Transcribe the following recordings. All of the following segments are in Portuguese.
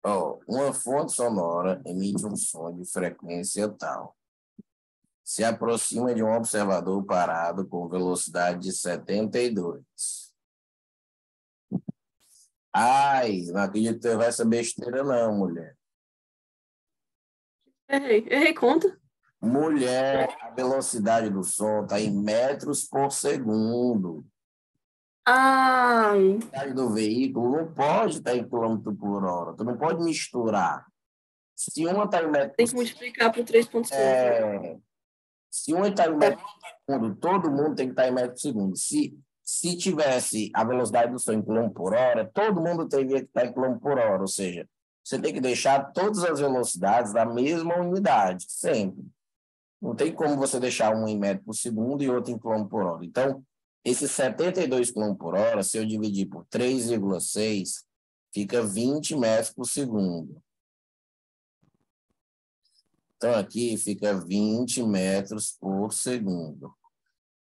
Ó, uma fonte sonora emite um som de frequência tal. Se aproxima de um observador parado com velocidade de 72. Ai, não acredito que você vai essa besteira não, mulher. Errei, conta. Mulher, a velocidade do som está em metros por segundo. Ah, A velocidade do veículo não pode estar em quilômetro por hora. Tu não pode misturar. Se uma está em metro por tem que multiplicar por 3,5. é, se um está em metro por segundo, todo mundo tem que estar em metro por segundo. Se tivesse a velocidade do som em quilômetro por hora, todo mundo teria que estar em quilômetro por hora. Ou seja, você tem que deixar todas as velocidades da mesma unidade, sempre. Não tem como você deixar um em metro por segundo e outro em quilômetro por hora. Então, esses 72 quilômetros por hora, se eu dividir por 3,6, fica 20 metros por segundo. Então, aqui fica 20 metros por segundo.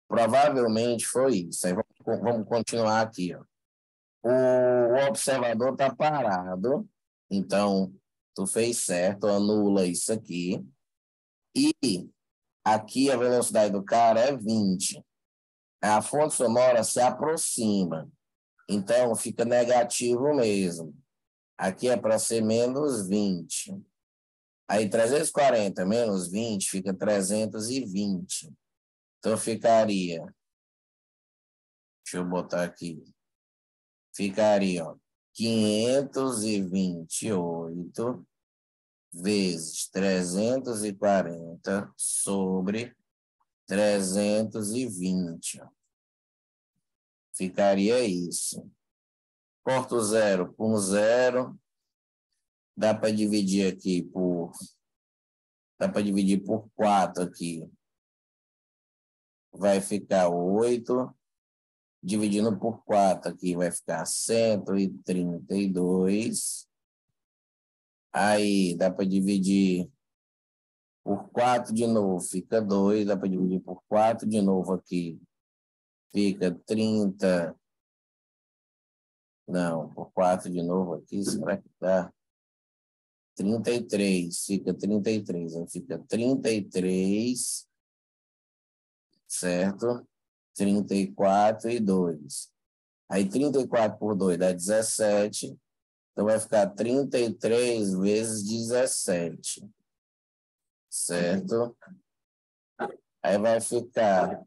Provavelmente foi isso. Aí vamos continuar aqui. Ó. O observador está parado. Então, tu fez certo, anula isso aqui. E aqui a velocidade do cara é 20. A fonte sonora se aproxima. Então, fica negativo mesmo. Aqui é para ser menos 20. Aí, 340 menos 20 fica 320. Então, ficaria... Deixa eu botar aqui. Ficaria, ó, 528 vezes 340 sobre 320. Ó. Ficaria isso. Corta o zero com zero. Dá para dividir aqui por... Dá para dividir por 4 aqui. Vai ficar 8. Dividindo por 4 aqui vai ficar 132. Aí dá para dividir por 4 de novo, fica 2. Dá para dividir por 4 de novo aqui. Fica 30. Não, por 4 de novo aqui, será que dá? 33, fica 33. Aí fica 33, certo? 34 e 2. Aí 34 por 2 dá 17. Então vai ficar 33 vezes 17. Certo? Aí vai ficar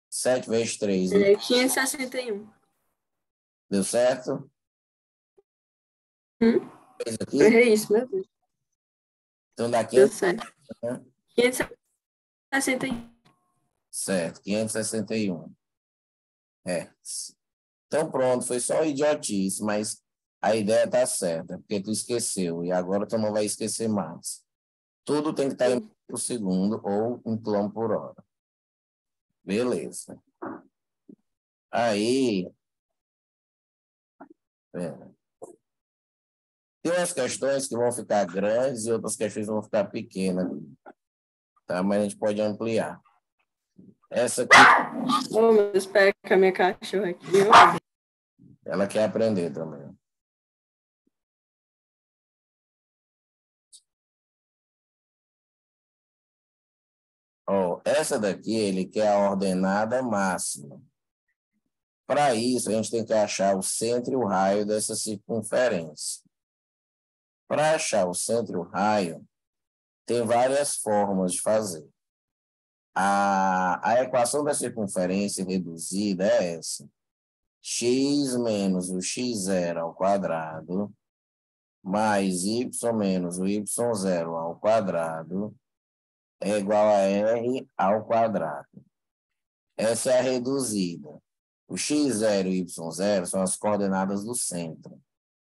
7 vezes 3. 561. Deu certo? Fez Eu aqui? errei isso, meu Deus. Então dá Deu 500, certo. né? 561. Certo, 561. É. Então pronto, foi só idiotice, mas a ideia tá certa, porque tu esqueceu e agora tu não vai esquecer mais. Tudo tem que estar em metro por segundo ou em quilômetro por hora. Beleza. Aí, é, tem umas questões que vão ficar grandes e outras questões vão ficar pequenas, tá? Mas a gente pode ampliar. Essa aqui, Oh, meu Deus, espera que a minha cachorra aqui. ela quer aprender também. Ó, essa daqui, ele quer a ordenada máxima. Para isso, a gente tem que achar o centro e o raio dessa circunferência. Para achar o centro e o raio, tem várias formas de fazer. A equação da circunferência reduzida é essa. X menos o x0 ao quadrado, mais y menos o y0 ao quadrado, é igual a r ao quadrado. Essa é a reduzida. O x0 e o y0 são as coordenadas do centro.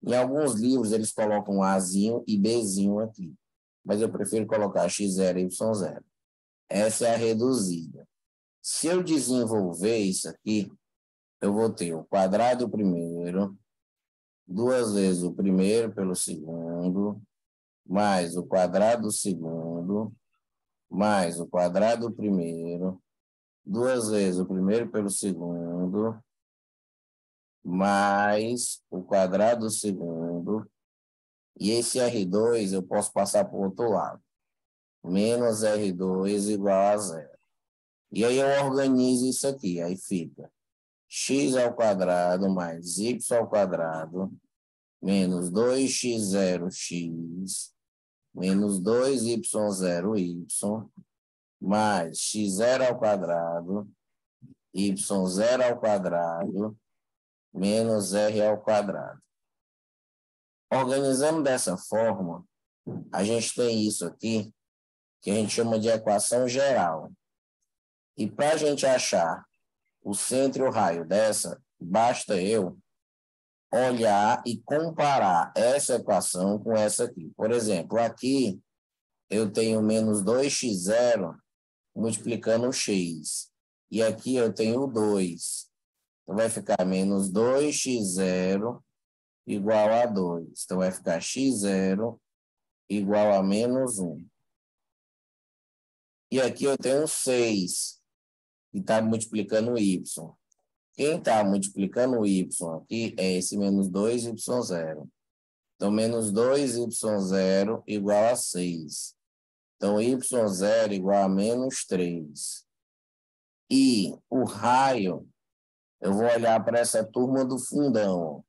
Em alguns livros, eles colocam Azinho e Bzinho aqui. Mas eu prefiro colocar x0 e y0. Essa é a reduzida. Se eu desenvolver isso aqui, eu vou ter o quadrado do primeiro, 2 vezes o primeiro pelo segundo, mais o quadrado do segundo, mais o quadrado do primeiro, 2 vezes o primeiro pelo segundo, mais o quadrado do segundo, E esse R2 eu posso passar para o outro lado. Menos R2 igual a zero. E aí eu organizo isso aqui. Aí fica x ao quadrado mais y ao quadrado menos 2x0x menos 2y0y mais x0 ao quadrado y0 ao quadrado menos r ao quadrado. Organizando dessa forma, a gente tem isso aqui, que a gente chama de equação geral. E para a gente achar o centro e o raio dessa, basta eu olhar e comparar essa equação com essa aqui. Por exemplo, aqui eu tenho menos 2x0 multiplicando o x. E aqui eu tenho 2. Então, vai ficar menos 2x0 igual a 2. Então, vai ficar x0 igual a menos 1. E aqui eu tenho 6, que está multiplicando y. Quem está multiplicando o y aqui é esse menos 2y0. Então, menos 2y0 igual a 6. Então, y0 igual a menos 3. E o raio, eu vou olhar para essa turma do fundão.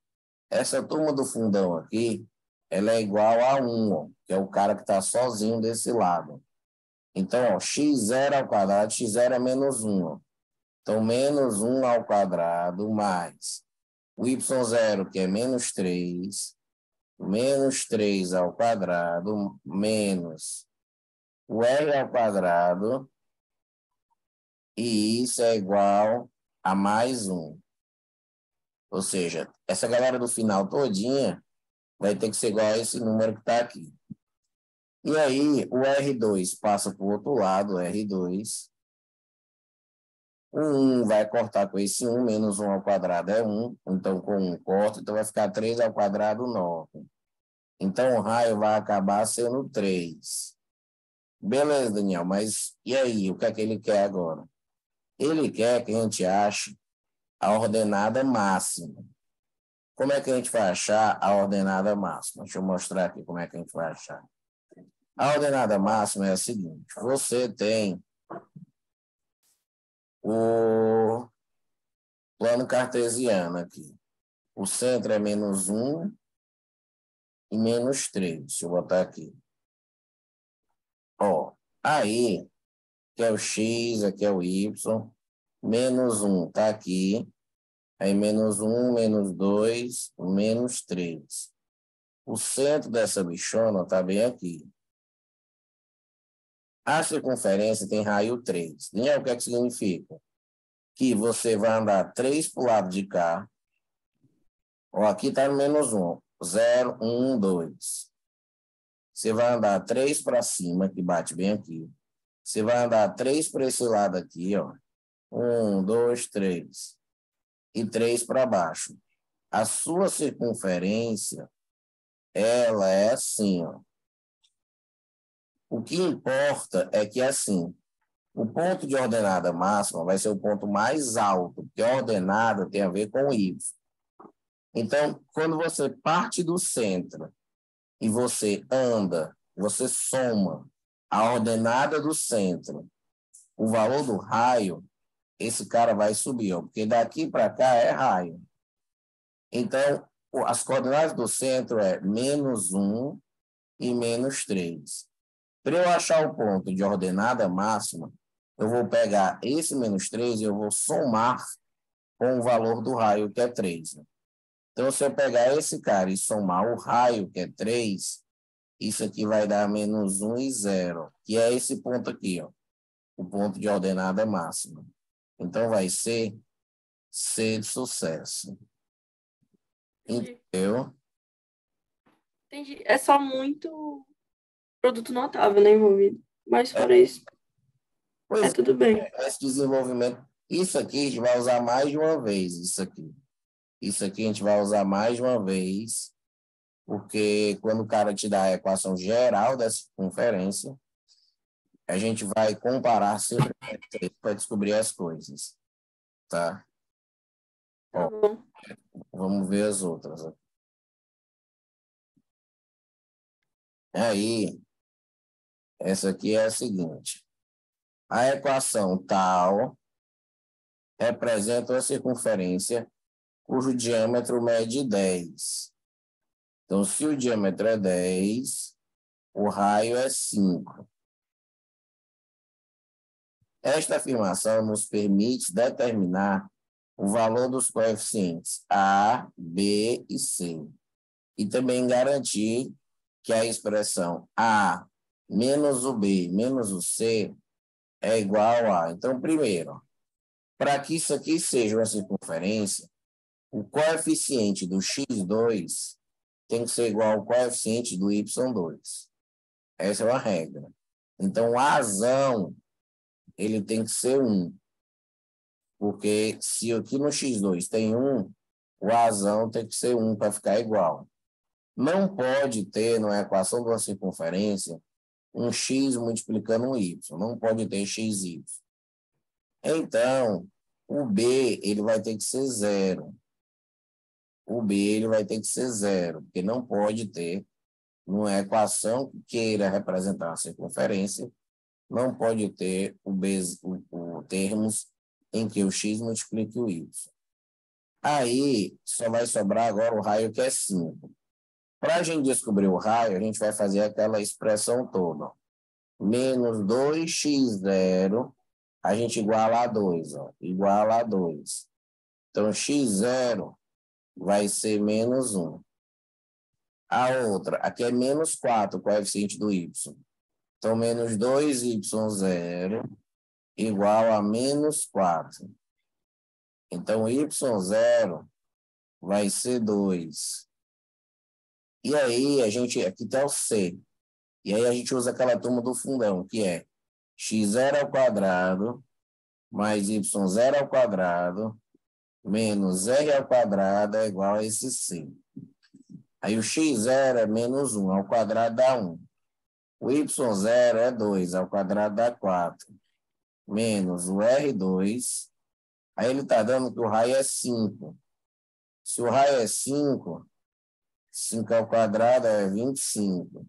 Essa turma do fundão aqui, ela é igual a 1, que é o cara que está sozinho desse lado. Então, x0 ao quadrado, x0 é menos 1. Então, menos 1 ao quadrado mais o y0, que é menos 3, menos 3 ao quadrado, menos o r ao quadrado, e isso é igual a mais 1. Ou seja, essa galera do final todinha vai ter que ser igual a esse número que está aqui. E aí, o R2 passa para o outro lado, o R2. O 1 vai cortar com esse 1, menos 1 ao quadrado é 1. Então, com 1 corta, então vai ficar 3 ao quadrado, 9. Então, o raio vai acabar sendo 3. Beleza, Daniel, mas e aí? O que é que ele quer agora? Ele quer que a gente ache a ordenada máxima. Como é que a gente vai achar a ordenada máxima? Deixa eu mostrar aqui como é que a gente vai achar. A ordenada máxima é a seguinte: você tem o plano cartesiano aqui. O centro é menos 1 e menos 3. Deixa eu botar aqui. Ó, aí, que é o x, aqui é o y. Menos 1 está aqui. Aí, menos 1, menos 2, menos 3. O centro dessa bichona está bem aqui. A circunferência tem raio 3. Daniel, o que é que significa? Que você vai andar 3 para o lado de cá. Ó, aqui está no menos 1. 0, 1, 2. Você vai andar 3 para cima, que bate bem aqui. Você vai andar 3 para esse lado aqui, ó. 1, 2, 3. E 3 para baixo. A sua circunferência, ela é assim, ó. O que importa é que, assim, o ponto de ordenada máxima vai ser o ponto mais alto, porque a ordenada tem a ver com y. Então, quando você parte do centro e você anda, você soma a ordenada do centro, o valor do raio, esse cara vai subir, ó, porque daqui para cá é raio. Então, as coordenadas do centro é menos 1 e menos 3. Para eu achar o ponto de ordenada máxima, eu vou pegar esse menos 3 e eu vou somar com o valor do raio, que é 3. Né? Então, se eu pegar esse cara e somar o raio, que é 3, isso aqui vai dar menos 1 e 0, que é esse ponto aqui, ó, o ponto de ordenada máxima. Então, vai ser C de sucesso. Entendeu? Entendi. É só muito produto notável, né, envolvido. Mas fora isso, Pois tudo bem. esse desenvolvimento, isso aqui a gente vai usar mais de uma vez, isso aqui. Isso aqui a gente vai usar mais de uma vez, porque quando o cara te dá a equação geral dessa circunferência, a gente vai comparar sempre para descobrir as coisas, tá? Tá Ó, bom. vamos ver as outras. Aí, essa aqui é a seguinte. A equação tal representa uma circunferência cujo diâmetro mede 10. Então, se o diâmetro é 10, o raio é 5. Esta afirmação nos permite determinar o valor dos coeficientes A, B e C, e também garantir que a expressão A menos o B menos o C é igual a... Então, primeiro, para que isso aqui seja uma circunferência, o coeficiente do x2 tem que ser igual ao coeficiente do y2. Essa é uma regra. Então, o Azão, ele tem que ser 1. Porque se aqui no x2 tem 1, o Azão tem que ser 1 para ficar igual. Não pode ter, na equação de uma circunferência, um x multiplicando um y. Não pode ter xy. Então, o B ele vai ter que ser 0. O B ele vai ter que ser 0, porque não pode ter, numa equação que queira representar uma circunferência, não pode ter termos em que o x multiplique o y. Aí, só vai sobrar agora o raio que é 5. Para a gente descobrir o raio, a gente vai fazer aquela expressão toda. Menos 2x0, a gente iguala a 2. Iguala a 2. Então, x0 vai ser menos 1. A outra, aqui é menos 4, o coeficiente do y. Então, menos 2y0 igual a menos 4. Então, y0 vai ser 2. E aí, aqui está o C. E aí, a gente usa aquela turma do fundão, que é x0 ao quadrado mais y0 ao quadrado menos r ao quadrado é igual a esse C. Aí, o x0 é menos 1, ao quadrado dá 1. O y0 é 2, ao quadrado dá 4. Menos o R2. Aí, ele está dando que o raio é 5. Se o raio é 5, 5 ao quadrado é 25.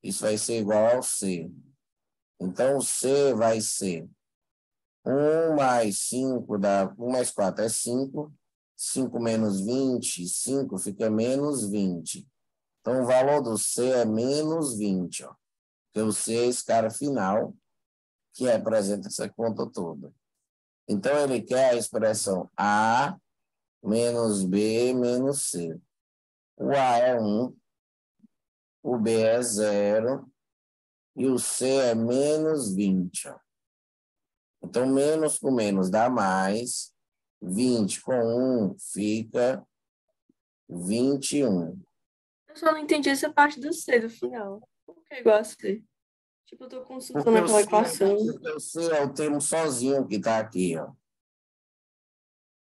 Isso vai ser igual ao C. Então, o C vai ser 1 mais 5 dá 1 mais 4 é 5. 5 menos 20, 5 fica menos 20. Então, o valor do C é menos 20. Porque o C é esse cara final que representa essa conta toda. Então, ele quer a expressão A menos B menos C. O A é 1, o B é 0 e o C é menos 20. Então, menos com menos dá mais. 20 com 1 fica 21. Eu só não entendi essa parte do C do final. Por que é igual a C? Tipo, eu tô consultando Porque aquela equação. o C é o termo sozinho que está aqui.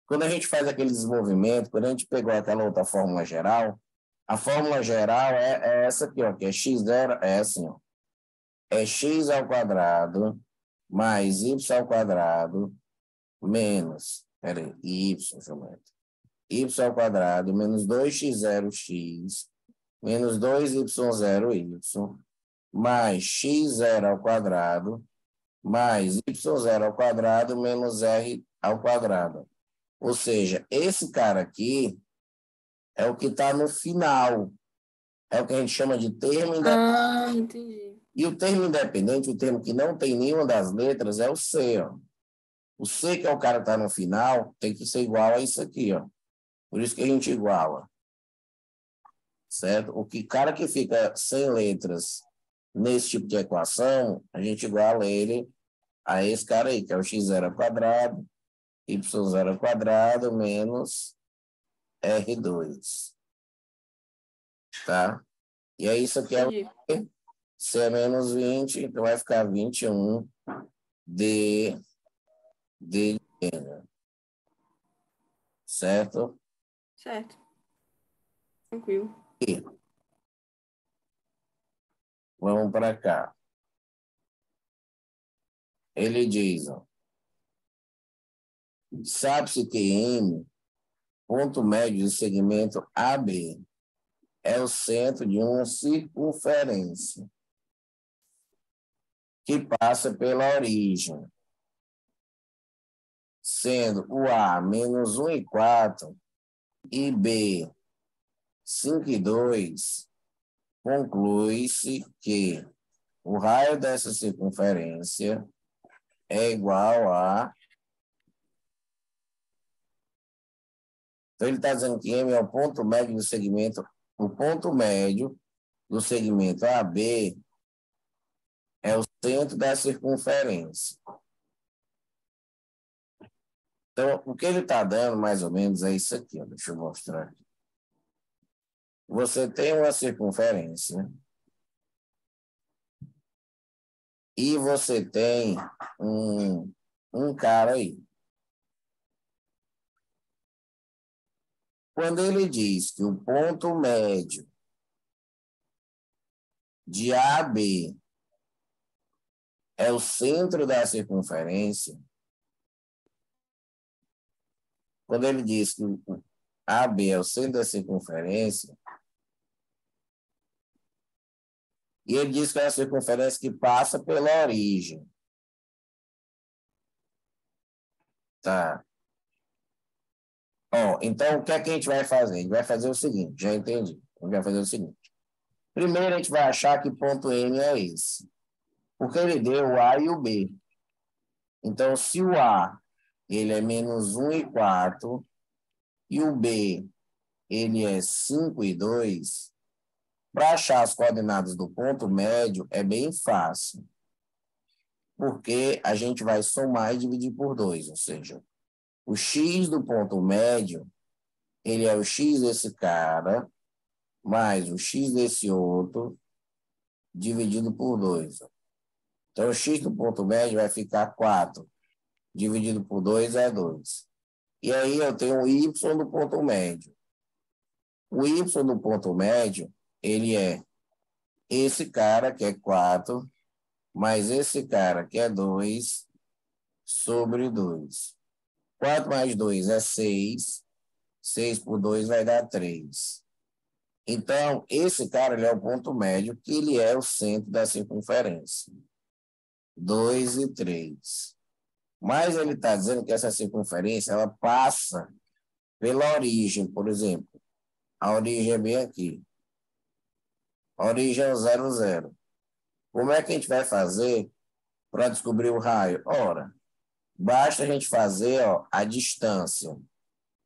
Quando a gente faz aquele desenvolvimento, quando a gente pegou aquela outra fórmula geral, a fórmula geral é essa aqui, que é x0, é assim, é x ao quadrado mais y ao quadrado menos, peraí, y, y ao quadrado menos 2x0x menos 2y0y mais x0 ao quadrado mais y0 ao quadrado menos r ao quadrado. Ou seja, esse cara aqui é o que está no final. É o que a gente chama de termo independente. Ah, entendi. E o termo independente, o termo que não tem nenhuma das letras, é o C. O C, que é o cara que está no final, tem que ser igual a isso aqui. Por isso que a gente iguala. Certo? Cara que fica sem letras nesse tipo de equação, a gente iguala ele a esse cara aí, que é o x0 ao quadrado, y0 ao quadrado menos R2. Tá? E aí isso aqui é Entendi. C é menos 20, então vai ficar 21 de N. Certo? Certo. Tranquilo. E vamos para cá. Ele diz, sabe-se que M, ponto médio do segmento AB, é o centro de uma circunferência que passa pela origem, sendo o A menos 1,4 e B 5,2, conclui-se que o raio dessa circunferência é igual a... Então, ele está dizendo que M é o ponto médio do segmento. O ponto médio do segmento AB é o centro da circunferência. Então, o que ele está dando, mais ou menos, é isso aqui. Ó. Deixa eu mostrar aqui. Você tem uma circunferência e você tem um cara aí. Quando ele diz que o ponto médio de AB é o centro da circunferência, quando ele diz que AB é o centro da circunferência, e ele diz que é a circunferência que passa pela origem. Tá. Ó, então, o que é que a gente vai fazer? A gente vai fazer o seguinte, já entendi. A gente vai fazer o seguinte. Primeiro, a gente vai achar que ponto M é esse. Porque ele deu o A e o B. Então, se o A ele é menos 1,4 e o B ele é 5,2, para achar as coordenadas do ponto médio é bem fácil. Porque a gente vai somar e dividir por 2, ou seja, o x do ponto médio, ele é o x desse cara, mais o x desse outro, dividido por 2. Então, o x do ponto médio vai ficar 4, dividido por 2 é 2. E aí eu tenho o y do ponto médio. O y do ponto médio, ele é esse cara, que é 4, mais esse cara, que é 2, sobre 2. 4 mais 2 é 6. 6 por 2 vai dar 3. Então, esse cara ele é o ponto médio, que ele é o centro da circunferência. 2 e 3. Mas ele está dizendo que essa circunferência ela passa pela origem, por exemplo. A origem é bem aqui. A origem é o 0, 0. Como é que a gente vai fazer para descobrir o raio? Ora, basta a gente fazer a distância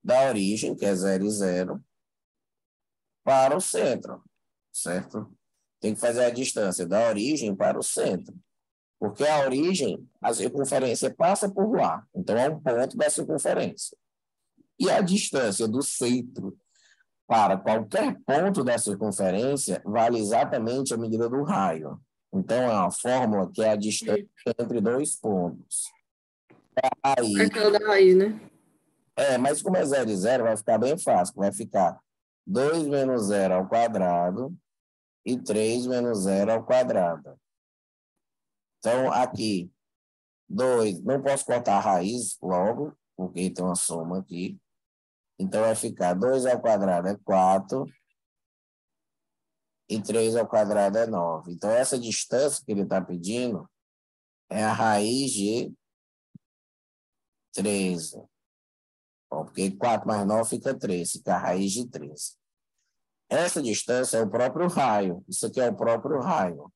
da origem, que é 0 e 0, para o centro, certo? Tem que fazer a distância da origem para o centro. Porque a origem, a circunferência passa por lá. Então, é um ponto da circunferência. E a distância do centro para qualquer ponto da circunferência vale exatamente a medida do raio. Então, é uma fórmula que é a distância entre dois pontos. Aí, Aquela da raiz, né? mas como é 0 e 0, vai ficar bem fácil. Vai ficar 2 menos 0 ao quadrado e 3 menos 0 ao quadrado. Então, aqui, 2, não posso cortar a raiz logo, porque tem uma soma aqui. Então, vai ficar 2 ao quadrado é 4 e 3 ao quadrado é 9. Então, essa distância que ele está pedindo é a raiz de 13. Bom, porque 4 mais 9 fica 13, fica a raiz de 13. Essa distância é o próprio raio. Isso aqui é o próprio raio.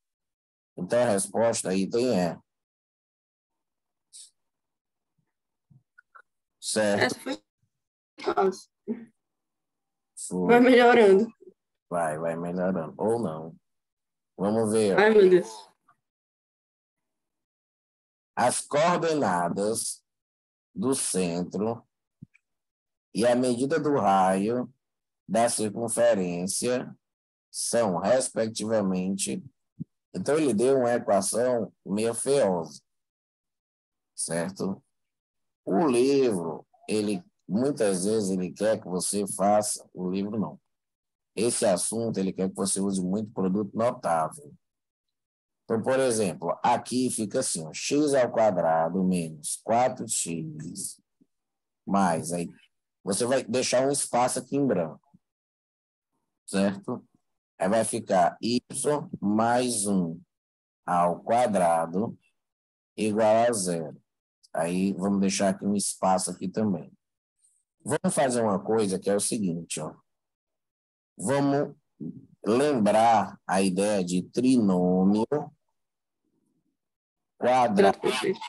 Então, a resposta aí tem é. Certo? Essa foi fácil. Vai Foi. melhorando. Vai melhorando. Ou não. Vamos ver. Ai, meu Deus. As coordenadas do centro e a medida do raio da circunferência são, respectivamente... Então, ele deu uma equação meio feiosa, certo? O livro, muitas vezes, ele quer que você faça... O livro, não. Esse assunto, ele quer que você use muito produto notável. Então, por exemplo, aqui fica assim, ó, x ao quadrado menos 4x mais... Aí você vai deixar um espaço aqui em branco. certo? Aí vai ficar y mais 1 ao quadrado igual a zero. Aí vamos deixar aqui um espaço aqui também. Vamos fazer uma coisa que é o seguinte, ó. Vamos lembrar a ideia de trinômio quadrado Perfeito.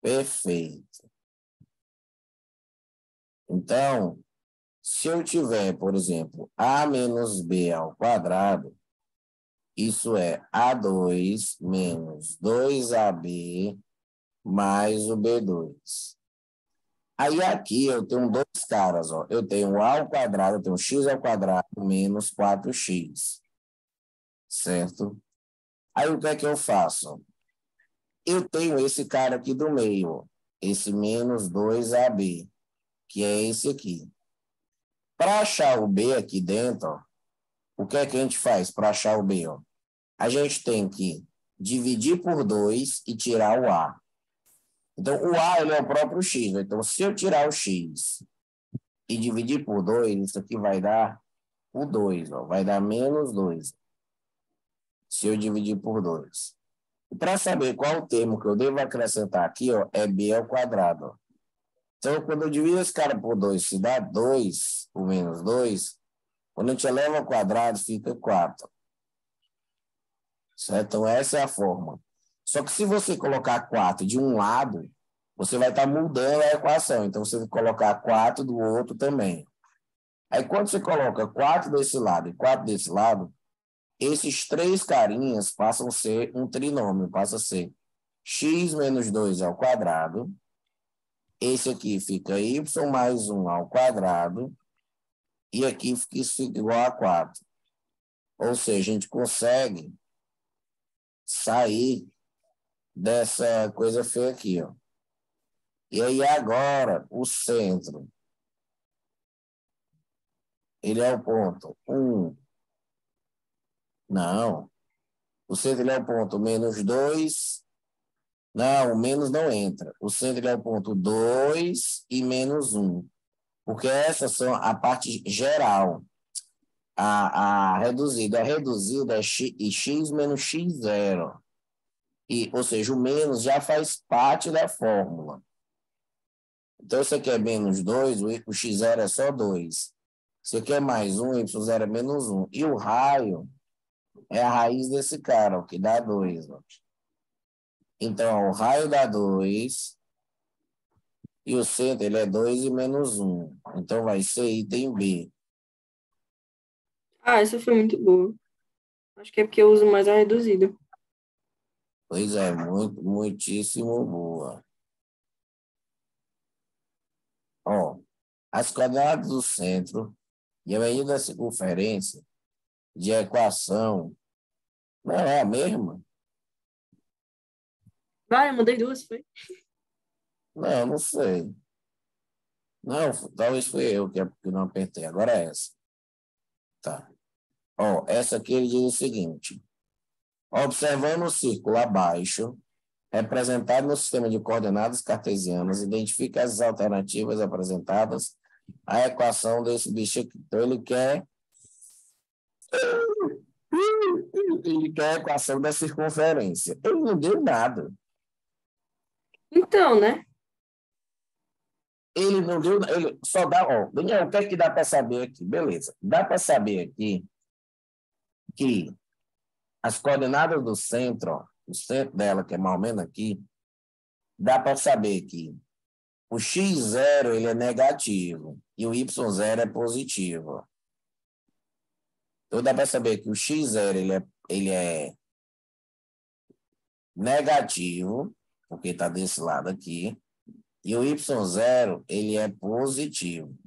perfeito. Então, se eu tiver, por exemplo, a menos b ao quadrado, isso é A2 menos 2AB mais o B2. Aí aqui eu tenho dois caras, ó. Eu tenho A ao quadrado, eu tenho x ao quadrado menos 4x, certo? Aí o que é que eu faço? Eu tenho esse cara aqui do meio, esse menos 2AB, que é esse aqui. Para achar o B aqui dentro, ó, o que é que a gente faz para achar o B? Ó? A gente tem que dividir por 2 e tirar o A. Então, o A ele é o próprio X. Né? Então, se eu tirar o X e dividir por 2, isso aqui vai dar o 2. Ó, vai dar menos 2. Se eu dividir por 2. E para saber qual o termo que eu devo acrescentar aqui, ó, é B ao quadrado. Ó. Então, quando eu divido esse cara por 2, se dá 2 por menos 2, quando a gente eleva ao quadrado, fica 4. Certo? Então, essa é a forma. Só que se você colocar 4 de um lado, você vai estar mudando a equação. Então, você vai colocar 4 do outro também. Aí, quando você coloca 4 desse lado e 4 desse lado, esses três carinhas passam a ser um trinômio. Passa a ser x menos 2 ao quadrado. Esse aqui fica y mais 1 ao quadrado. E aqui isso fica igual a 4. Ou seja, a gente consegue sair dessa coisa feia aqui, ó. E aí agora o centro, ele é o ponto 1. Não. O centro ele é o ponto menos 2. Não, o menos não entra. O centro ele é o ponto 2 e menos 1. Porque essas são a parte geral. A reduzida. A reduzida é x menos x0. Ou seja, o menos já faz parte da fórmula. Então, você quer menos 2, o x0 é só 2. Você quer mais 1, y0 é menos 1. E o raio é a raiz desse cara, o que dá 2. Ó. Então, o raio dá 2 e o centro ele é 2 e menos 1. Então, vai ser item B. Ah, essa foi muito boa. Acho que é porque eu uso mais a reduzida. Pois é, muitíssimo boa. Ó, as coordenadas do centro e a medida da circunferência de equação não é a mesma? Vai, eu mudei duas, foi? Não, não sei. Não, talvez foi eu que não apertei. Agora é essa. Tá. Ó, essa aqui ele diz o seguinte. Observando o círculo abaixo, representado no sistema de coordenadas cartesianas, identifica as alternativas apresentadas à equação desse bicho aqui. Então, ele quer a equação da circunferência. Ele não deu nada. Então, né? Ele não deu nada. Ele só dá... Ó, Daniel, o que é que dá para saber aqui? Beleza. Dá para saber aqui que as coordenadas do centro, ó, o centro dela, que é mais ou menos aqui, dá para saber que o x0 ele é negativo e o y0 é positivo. Então dá para saber que o x0 ele é negativo, porque está desse lado aqui, e o y0 ele é positivo.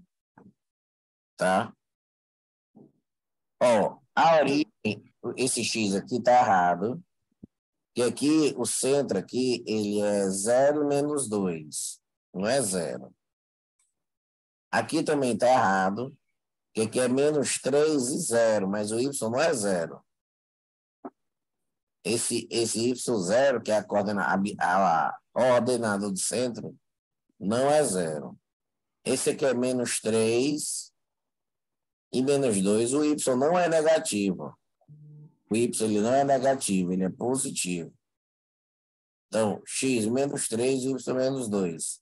Tá? Ó, a origem, esse x aqui está errado, que aqui o centro aqui ele é 0 menos 2, não é 0. Aqui também está errado, que aqui é menos 3 e 0, mas o y não é 0. Esse y0, que é a ordenada do centro, não é 0. Esse aqui é menos 3 e menos 2, o y não é negativo. O y ele não é negativo, ele é positivo. Então, x menos 3, y menos 2.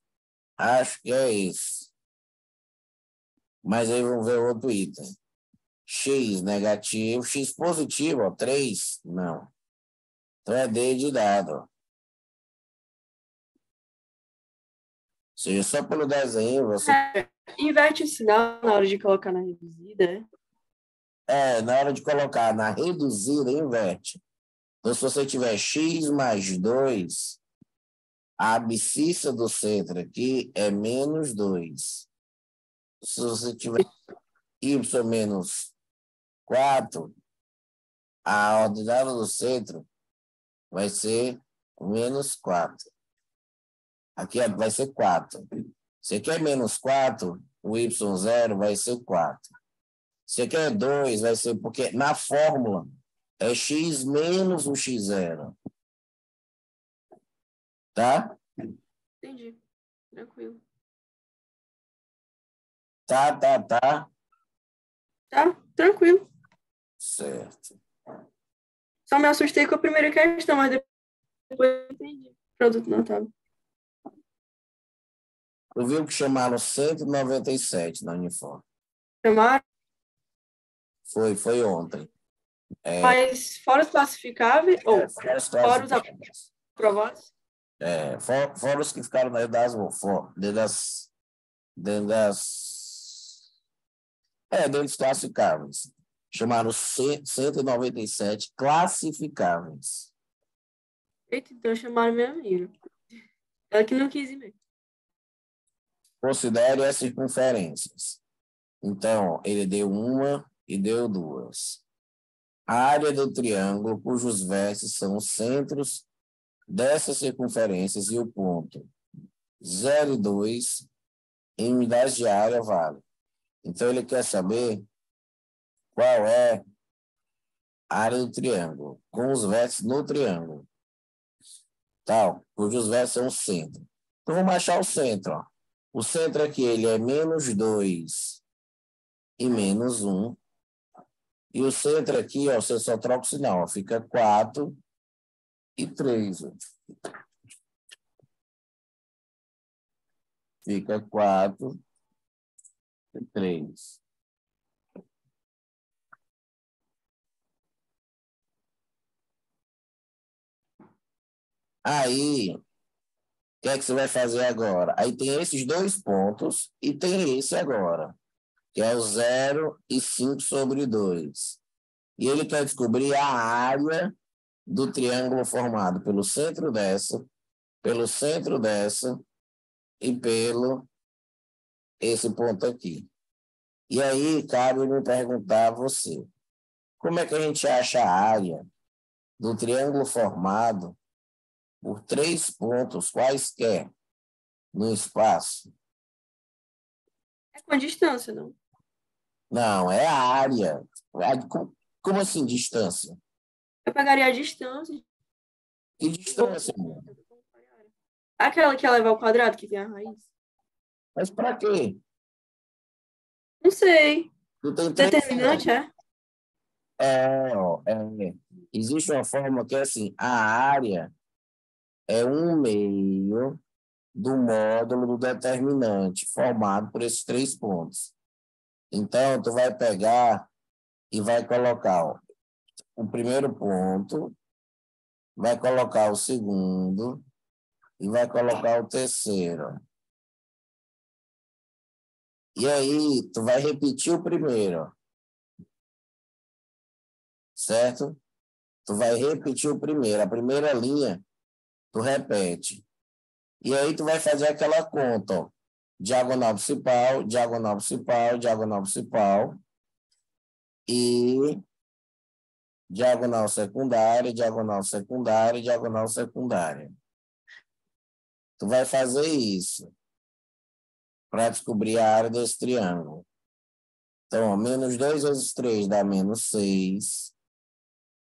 Acho que é esse. Mas aí vamos ver o outro item. X negativo, x positivo, ó, 3? Não. Então é D de dado. Ou seja, só pelo desenho você... Inverte o sinal na hora de colocar na reduzida, na hora de colocar na reduzida, inverte. Então, se você tiver x mais 2, a abscissa do centro aqui é menos 2. Se você tiver y menos 4, a ordenada do centro vai ser menos 4. Aqui vai ser 4. Se aqui é menos 4, o y0 vai ser 4. Se aqui é 2, vai ser... Porque na fórmula é x menos o x0. Tá? Entendi. Tranquilo. Tá. Tá, tranquilo. Certo. Só me assustei com a primeira questão, mas depois eu entendi. Produto notável. Eu vi o que chamaram 197 na Uniforme. Chamaram, Foi ontem. mas fora os classificáveis, ou fora os aprovados? Fora os que ficaram dentro dos classificáveis. Chamaram 197 classificáveis. Eita, então chamaram minha amiga. Ela que não quis ir mesmo. Considere as circunferências. Então, ele deu uma e deu duas. A área do triângulo, cujos vértices são os centros dessas circunferências e o ponto 0 e 2 em unidades de área vale. Então, ele quer saber qual é a área do triângulo, com os vértices no triângulo, cujos vértices são o centro. Então, vamos achar o centro. Ó. O centro aqui ele é menos 2 e menos 1. E o centro aqui, ó, você só troca o sinal, ó, fica 4 e 3. Ó. Fica 4 e 3. Aí, o que é que você vai fazer agora? Aí tem esses dois pontos e tem esse agora, que é o 0 e 5 sobre 2. E ele quer descobrir a área do triângulo formado pelo centro dessa e pelo esse ponto aqui. E aí, cabe me perguntar a você, como é que a gente acha a área do triângulo formado por 3 pontos quaisquer no espaço? É com a distância, não? Não, é a área. Como assim distância? Eu pegaria a distância. Que distância, amor? Aquela que é levar ao quadrado, que tem a raiz. Mas para quê? Não sei. Tu tem 3 Determinante, é? Existe uma fórmula que é assim, a área é 1/2 do módulo do determinante formado por esses 3 pontos. Então, tu vai pegar e vai colocar o primeiro ponto, vai colocar o segundo e vai colocar o terceiro. E aí, tu vai repetir o primeiro. Certo? Tu vai repetir o primeiro. A primeira linha, tu repete. E aí, tu vai fazer aquela conta, ó. Diagonal principal, diagonal principal, diagonal principal. E diagonal secundária, diagonal secundária, diagonal secundária. Tu vai fazer isso para descobrir a área desse triângulo. Então, ó, menos 2 vezes 3 dá menos 6.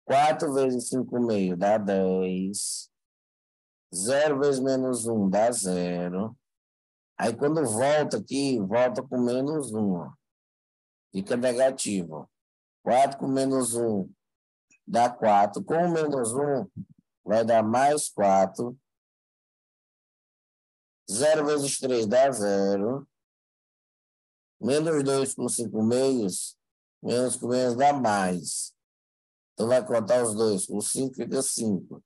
4 vezes 5/2 dá 10. 0 vezes menos 1 dá 0. Aí, quando volta aqui, volta com menos 1. fica negativo. 4 com menos 1 dá 4. Com menos 1 vai dar mais 4. 0 vezes 3 dá 0. Menos 2 com 5 meios. Menos com menos dá mais. Então, vai contar os dois. Com 5 fica 5.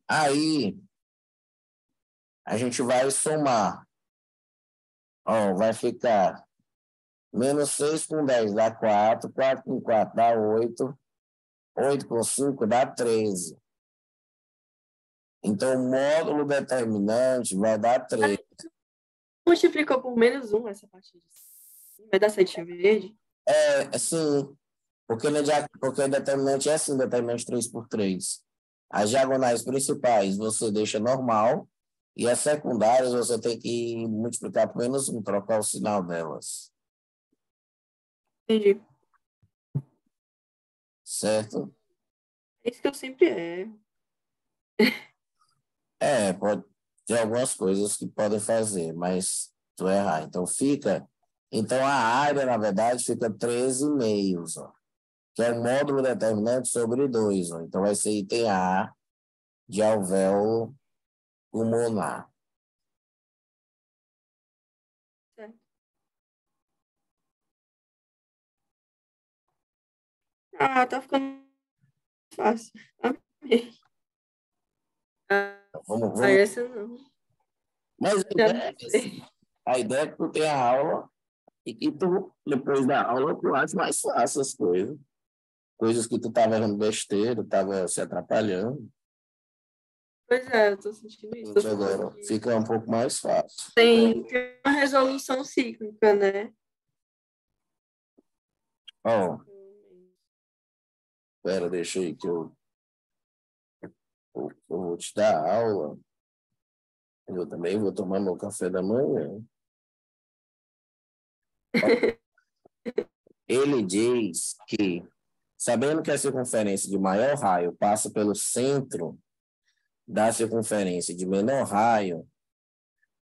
Aí, a gente vai somar. Ó, vai ficar menos 6 com 10 dá 4. 4 com 4 dá 8. 8 com 5 dá 13. Então, o módulo determinante vai dar 3. Multiplicou por menos 1 essa parte de cima. Vai dar 7 verde? Sim. Porque o determinante é assim, determinante 3 por 3. As diagonais principais você deixa normal e as secundárias você tem que multiplicar por menos 1, trocar o sinal delas. Entendi. Certo? É isso que eu sempre erro. Pode ter algumas coisas que podem fazer, mas tu errar. Então a área, na verdade, fica 13 meios, ó, que é um módulo determinante sobre 2. Ó. Então vai ser item A de alvéolo pulmonar. Certo. Ah, tá ficando fácil. Amei. Vamos. Essa não. Mas Já não sei. a ideia é que tu tenha aula e que tu, depois da aula, tu ache mais fácil as coisas. Coisas que tu estava errando besteira, estava se atrapalhando. Pois é, eu tô sentindo isso. Tô sentindo Agora que fica um pouco mais fácil. tem uma resolução cíclica, né? Ó, espera, deixa aí que eu vou te dar aula. Eu também vou tomar meu café da manhã. Ele diz que, sabendo que a circunferência de maior raio passa pelo centro da circunferência de menor raio,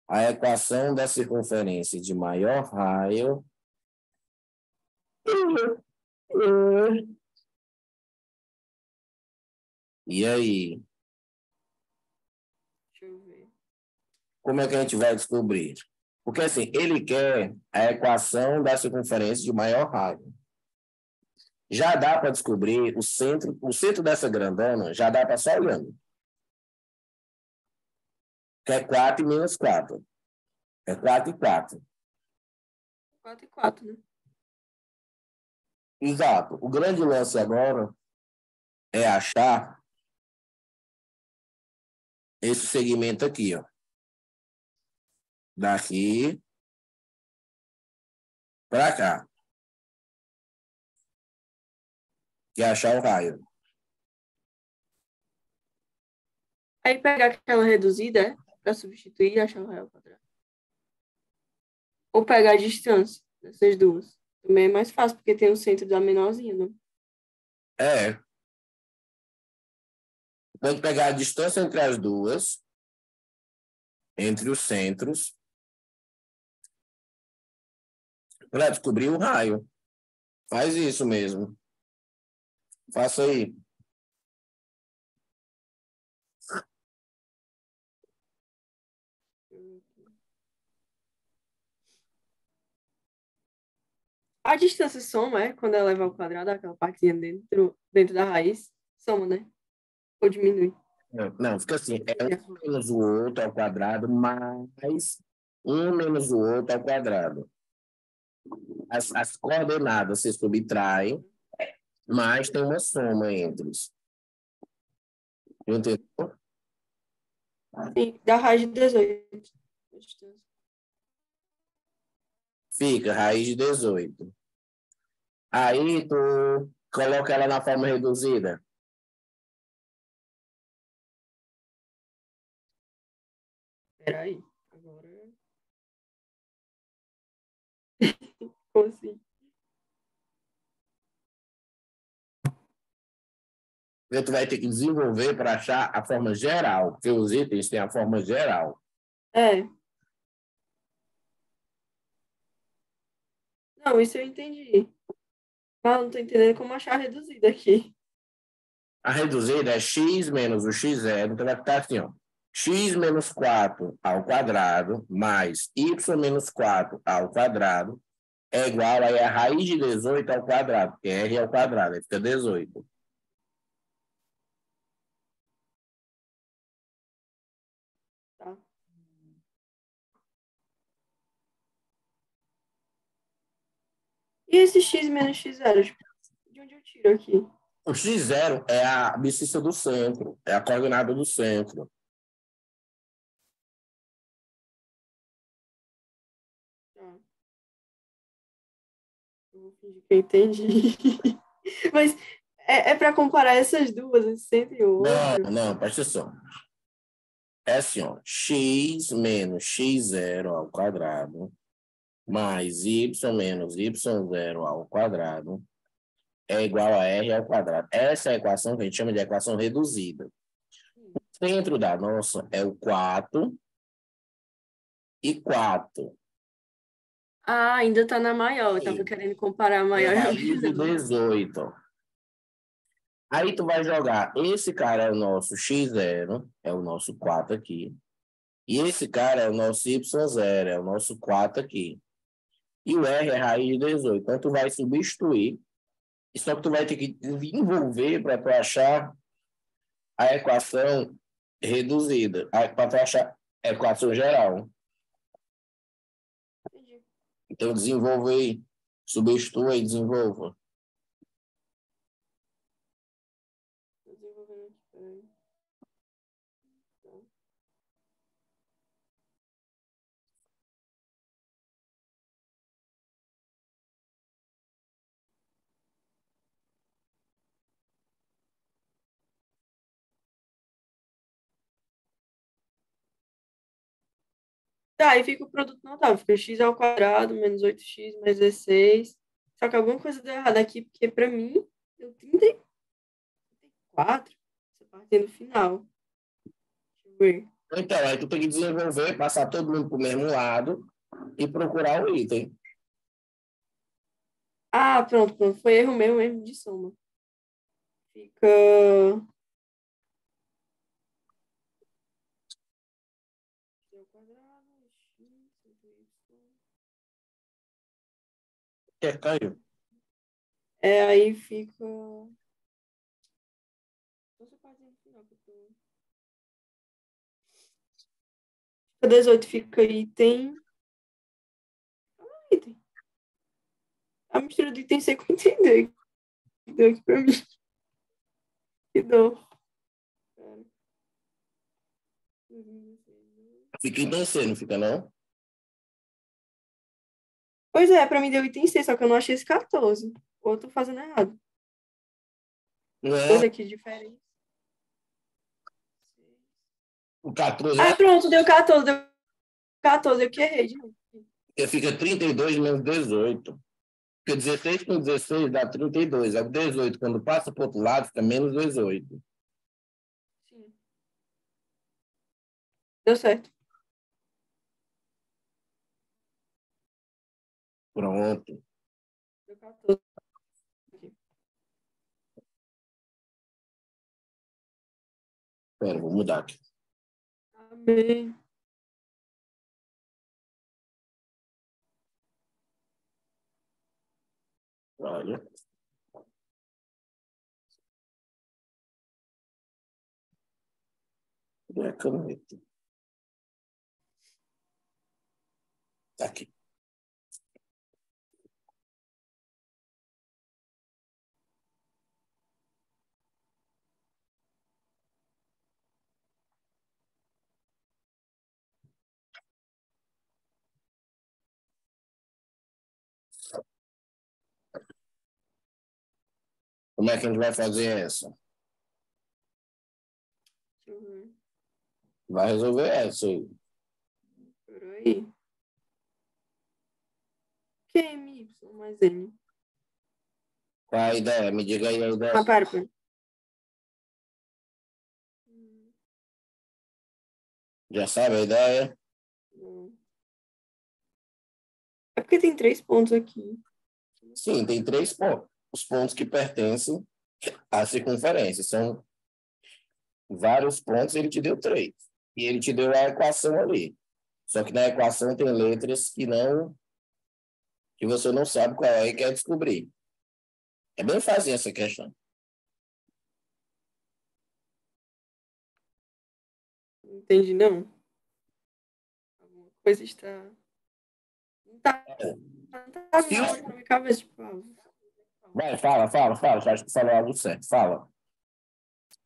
a equação da circunferência de maior raio. E aí? Deixa eu ver. Como é que a gente vai descobrir? Porque assim, ele quer a equação da circunferência de maior raio. Já dá para descobrir o centro dessa grandona, já dá para só olhando. Que é 4 e menos 4. É 4 e 4. 4 e 4, né? Exato. O grande lance agora é achar esse segmento aqui, ó. Daqui para cá. Que é achar o raio. Aí pegar aquela reduzida, para substituir e achar o raio ao quadrado. Ou pegar a distância dessas duas. Também é mais fácil, porque tem o centro da menorzinha, né? Pode pegar a distância entre as duas, entre os centros, para descobrir o raio. Faz isso mesmo. Faça aí. A distância soma, quando ela leva ao quadrado, aquela partezinha dentro da raiz, soma, né? Ou diminui. Não, fica assim. É um menos o outro ao quadrado, mais um menos o outro ao quadrado. As coordenadas se subtraem, mas tem uma soma entre eles. Entendeu? Sim, da raiz de 18. Fica raiz de 18. Aí tu coloca ela na forma reduzida. Peraí, agora. Como assim? Tu vai ter que desenvolver para achar a forma geral, porque os itens têm a forma geral. É. Não, isso eu entendi. Mas eu não tô entendendo como achar reduzido aqui. A reduzida é x menos o x zero, então vai ficar assim, ó. X menos 4 ao quadrado mais y menos 4 ao quadrado é igual aí a raiz de 18 ao quadrado, que é r ao quadrado, aí fica 18. Tá. E esse x menos x zero, tipo, de onde eu tiro aqui? O x zero é a abscissa do centro, é a coordenada do centro. Tá. Eu vou fingir que eu entendi. Mas é para comparar essas duas, esse centro e o Não, outro. não, presta atenção. É assim, ó, x menos x zero ao quadrado mais y menos y zero ao quadrado é igual a r ao quadrado. Essa é a equação que a gente chama de equação reduzida. O centro da nossa é o 4 e 4. Ah, ainda tá na maior. Eu tava querendo comparar a É maior e a raiz de menor. 18. Aí tu vai jogar, esse cara é o nosso x0, é o nosso 4 aqui. E esse cara é o nosso y0, é o nosso 4 aqui. E o r é raiz de 18. Então tu vai substituir. Só que tu vai ter que desenvolver para tu achar a equação reduzida, para tu achar a equação geral. Entendi. Então desenvolva aí, substitua e desenvolva. Tô desenvolvendo aqui, peraí. Tá. Tá, aí fica o produto notável. Fica x ao quadrado menos 8x mais 16. Só que alguma coisa deu errado aqui, porque pra mim deu 34. Essa parte aí no final. Deixa eu ver. Então, aí tu tem que desenvolver, passar todo mundo para o mesmo lado e procurar o item. Ah, pronto, pronto. Foi erro meu mesmo de soma. Fica. X ao quadrado, x, y. Que caiu. É, aí fica. Essa parte aí no final que eu tô. Fica 18, fica item. Item. A mistura de item C com item D. Que deu aqui pra mim. Que dor. Pera. 2016. Fica em terceiro, não fica não? Pois é, pra mim deu item C, só que eu não achei esse 14. Ou eu tô fazendo errado. Não, Olha que diferente. o 14 Ah, pronto, deu 14. Deu 14, eu que errei de novo. fica 32 menos 18. Porque 16 com 16 dá 32. Aí o 18, quando passa para o outro lado, fica menos 18. Sim. Deu certo. Pronto. Deu 14 aqui. Espera, vou mudar aqui. Amém. Olha. Cadê a caneta? Tá aqui. Como é que a gente vai fazer essa? Deixa eu ver. Vai resolver essa aí. Peraí. QMY mais N. Qual a ideia? Me diga aí a ideia. Ah, para. Já sabe a ideia? Não. É porque tem 3 pontos aqui. Sim, tem três pontos. Os pontos que pertencem à circunferência. São vários pontos, ele te deu três. E ele te deu a equação ali. Só que na equação tem letras que você não sabe qual é e quer descobrir. É bem fácil essa questão. Não entendi, não. Alguma coisa está. Não tá, não tá Se vindo na minha cabeça, tipo, Vai, fala. Acho que falou algo certo. Fala.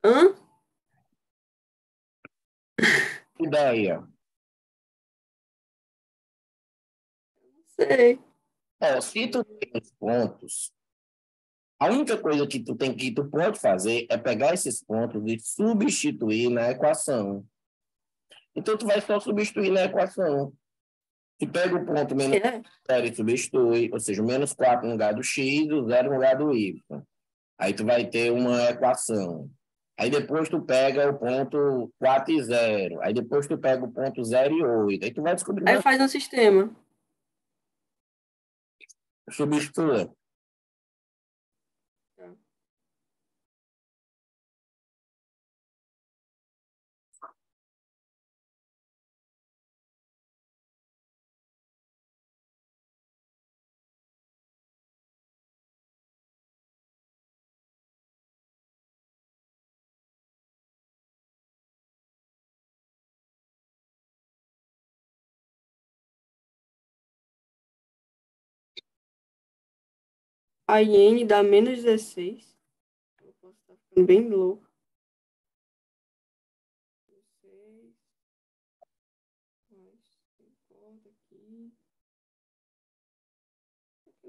hã? Ideia. Não sei. Se tu tem os pontos, a única coisa que tu pode fazer é pegar esses pontos e substituir na equação. Então, tu vai só substituir na equação. Tu pega o ponto menos É. 0 e substitui, ou seja, o menos 4 no lugar do x e o 0 no lugar do y. Aí tu vai ter uma equação. Aí depois tu pega o ponto 4 e 0. Aí depois tu pega o ponto 0 e 8. Aí tu vai descobrindo, Aí faz um sistema. substitui. Tá. A n dá menos 16. Eu posso estar ficando bem louco. 16. Mais 50 aqui.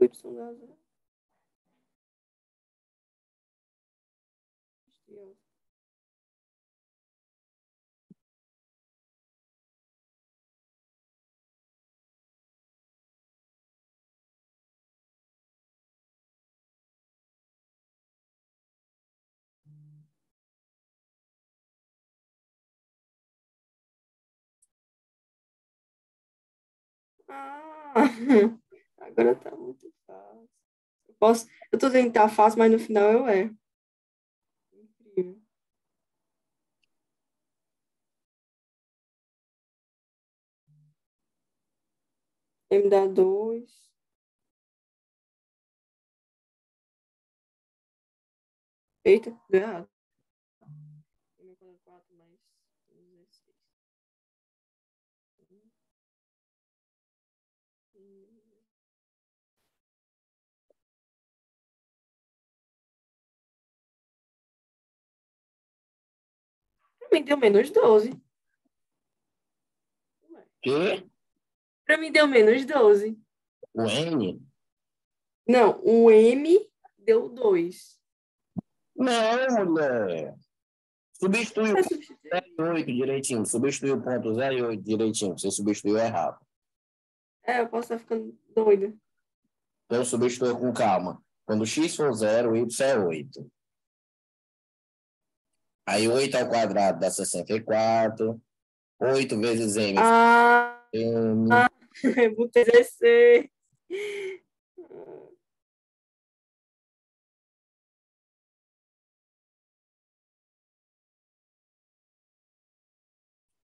Y dá 0. Ah, agora tá muito fácil. Eu tô dizendo que tá fácil, mas no final eu erro. Incrível. M dá 2. Eita, deu errado. M é 4 mais 16. Pra mim deu menos 12. Ué. Que Pra mim deu menos 12. o N. Não, o M deu 2. Não, mulher. Substitui o É ponto substituir. 0 e 8 direitinho. Substitui o ponto 0 e 8 direitinho. Você substituiu errado. É, eu posso estar ficando doida. Então, substitua com calma. Quando x for 0, y é 8. Aí 8 ao quadrado dá 64. 8 vezes m fica Ah, m. eu botei 16.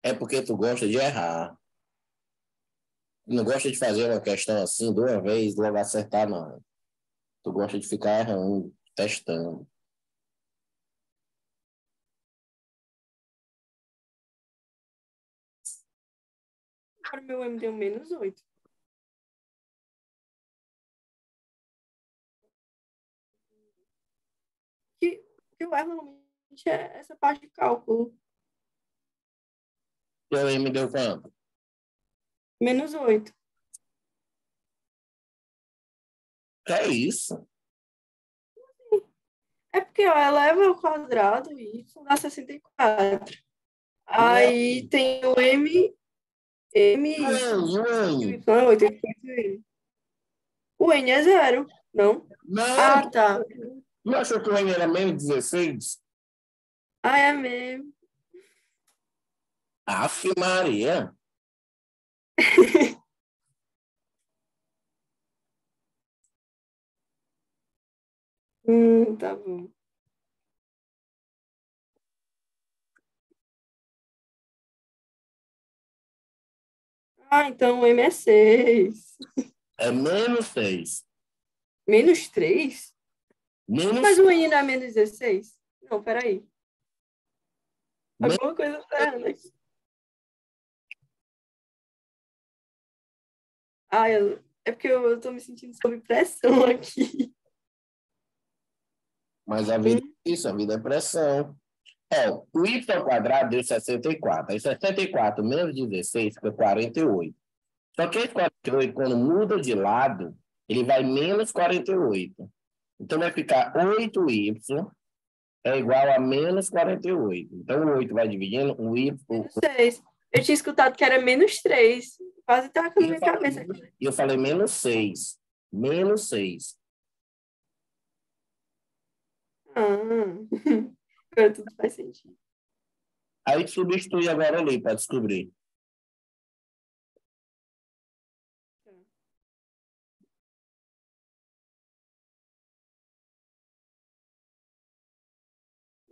É porque tu gosta de errar. Tu não gosta de fazer uma questão assim, de uma vez, logo acertar, não. Tu gosta de ficar errando, testando. Agora meu M deu menos 8. O que eu erro normalmente é essa parte de cálculo. Teu m deu quanto? Menos 8. Que é isso? É porque, ó, eleva ao quadrado e y dá 64. Não, Aí tem o M e não, o não. Y é 8. O N é 0, não? Não, Ah, tá. não achou que o m era menos 16? Ah, é mesmo. Aff, Maria. Tá bom. Ah, então o M é 6. É menos 6. Menos 3. Mas Menos, o N não é menos 16? Não, peraí. menos, Alguma coisa tá errando aqui. Ah, é porque eu tô me sentindo sob pressão aqui. mas a vida é isso, a vida é pressão. O y ao quadrado deu 64. Aí 64 menos 16 fica 48. Só que esse 48, quando muda de lado, ele vai menos 48. Então vai ficar 8y é igual a menos 48. Então o 8 vai dividindo, o y. Menos 6. Eu tinha escutado que era menos 3. Quase tá com a minha cabeça aqui. Eu falei menos 6. Menos 6. Ah, agora tudo faz sentido. Aí substitui agora ali para descobrir.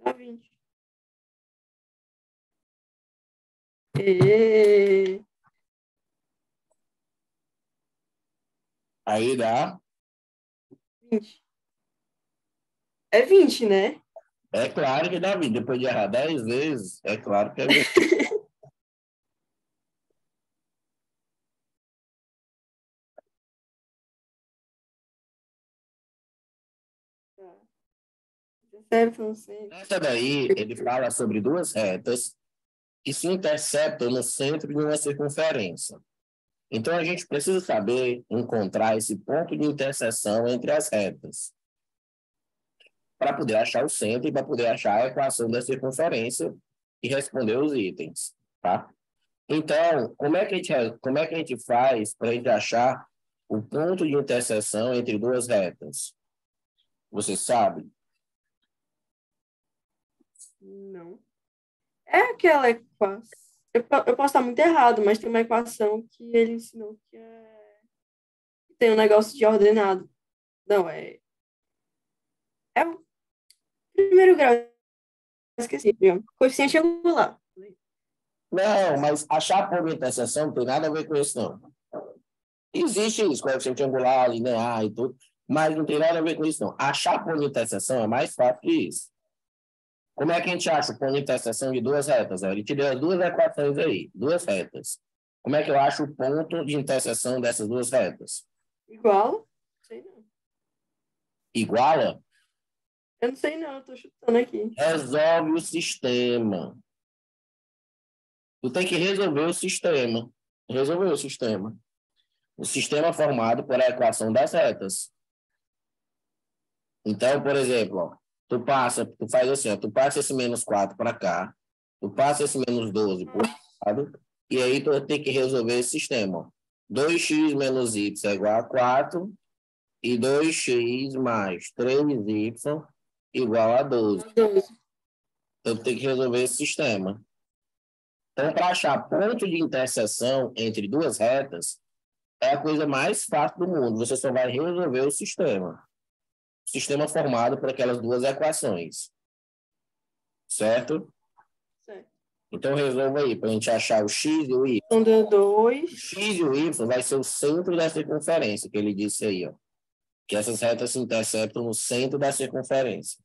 Dá 20. E... Aí dá. 20. É 20, né? É claro que dá 20. Depois de errar 10 vezes, é claro que é 20. Tá. 17, não sei. Essa daí, ele fala sobre duas retas que se interceptam no centro de uma circunferência. Então, a gente precisa saber encontrar esse ponto de interseção entre as retas, para poder achar o centro e para poder achar a equação da circunferência e responder os itens, tá? Então, como é que a gente faz para a gente achar o ponto de interseção entre duas retas? Você sabe? Não. É aquela equação. Eu posso estar muito errado, mas tem uma equação que ele ensinou que tem um negócio de ordenado. Não, é o primeiro grau. Esqueci. Coeficiente angular. Não, mas achar ponto de interseção não tem nada a ver com isso, não. Existe isso, coeficiente angular, linear e tudo, mas não tem nada a ver com isso, não. Achar ponto de interseção é mais fácil que isso. Como é que a gente acha o ponto de interseção de duas retas? Ele te deu as duas equações aí, duas retas. Como é que eu acho o ponto de interseção dessas duas retas? Igual? Sei não. Iguala? Eu não sei não, eu tô chutando aqui. Resolve o sistema. Tu tem que resolver o sistema. Resolver o sistema. O sistema formado por a equação das retas. Então, por exemplo, ó, tu faz assim, ó, tu passa esse menos 4 para cá, tu passa esse menos 12 para o lado, e aí tu tem que resolver esse sistema. Ó. 2x menos y é igual a 4, e 2x mais 3y igual a 12. 12. Então, tu tem que resolver esse sistema. Então, para achar ponto de interseção entre duas retas, é a coisa mais fácil do mundo. Você só vai resolver o sistema. O sistema formado por aquelas duas equações. Certo? Certo. Então, resolva aí, para a gente achar o x e o y. Então deu O 2. x e o y vai ser o centro da circunferência, que ele disse aí, ó. Que essas retas se interceptam no centro da circunferência.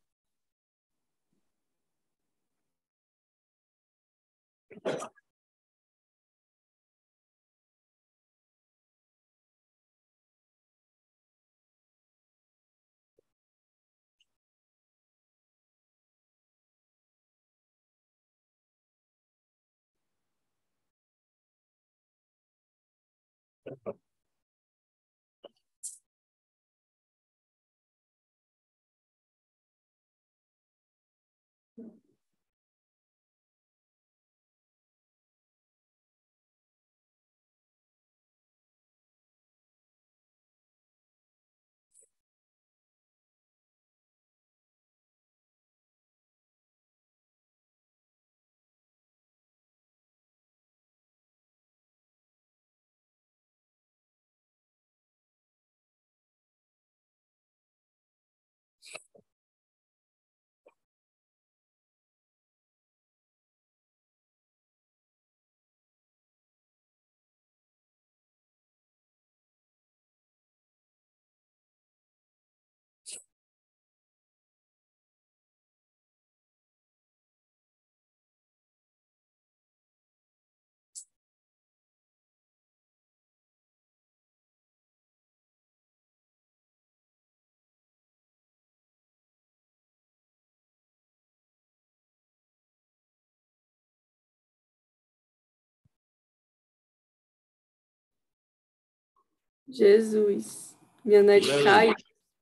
Jesus. Minha net E aí? caiu.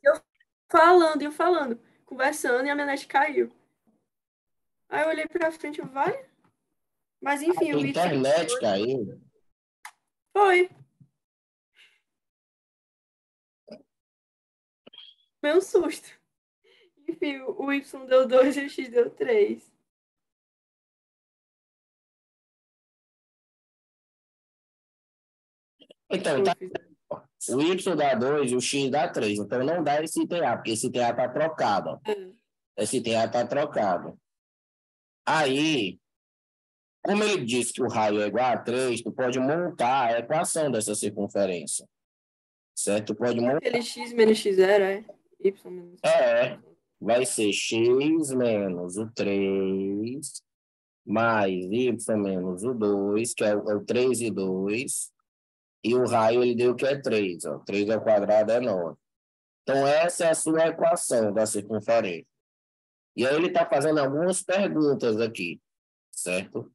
Eu falando, conversando e a minha net caiu. Aí eu olhei pra frente, vai. Mas enfim, A o Y internet caiu. foi. Meu susto. Enfim, o Y deu 2 e o X deu 3. Então, Pô, tá. fiz... O Y dá 2 e o X dá 3. Então, não dá esse item A, porque esse item A está trocado. Ó. Esse item A está trocado. Aí, como ele disse que o raio é igual a 3, tu pode montar a equação dessa circunferência. Certo? Tu pode montar. Aquele X menos X0 é Y menos É, vai ser x menos o 3 mais y menos o 2, que é o 3 e 2, e o raio ele deu que é 3, ó. 3 ao quadrado é 9. Então, essa é a sua equação da circunferência. E aí ele está fazendo algumas perguntas aqui, certo?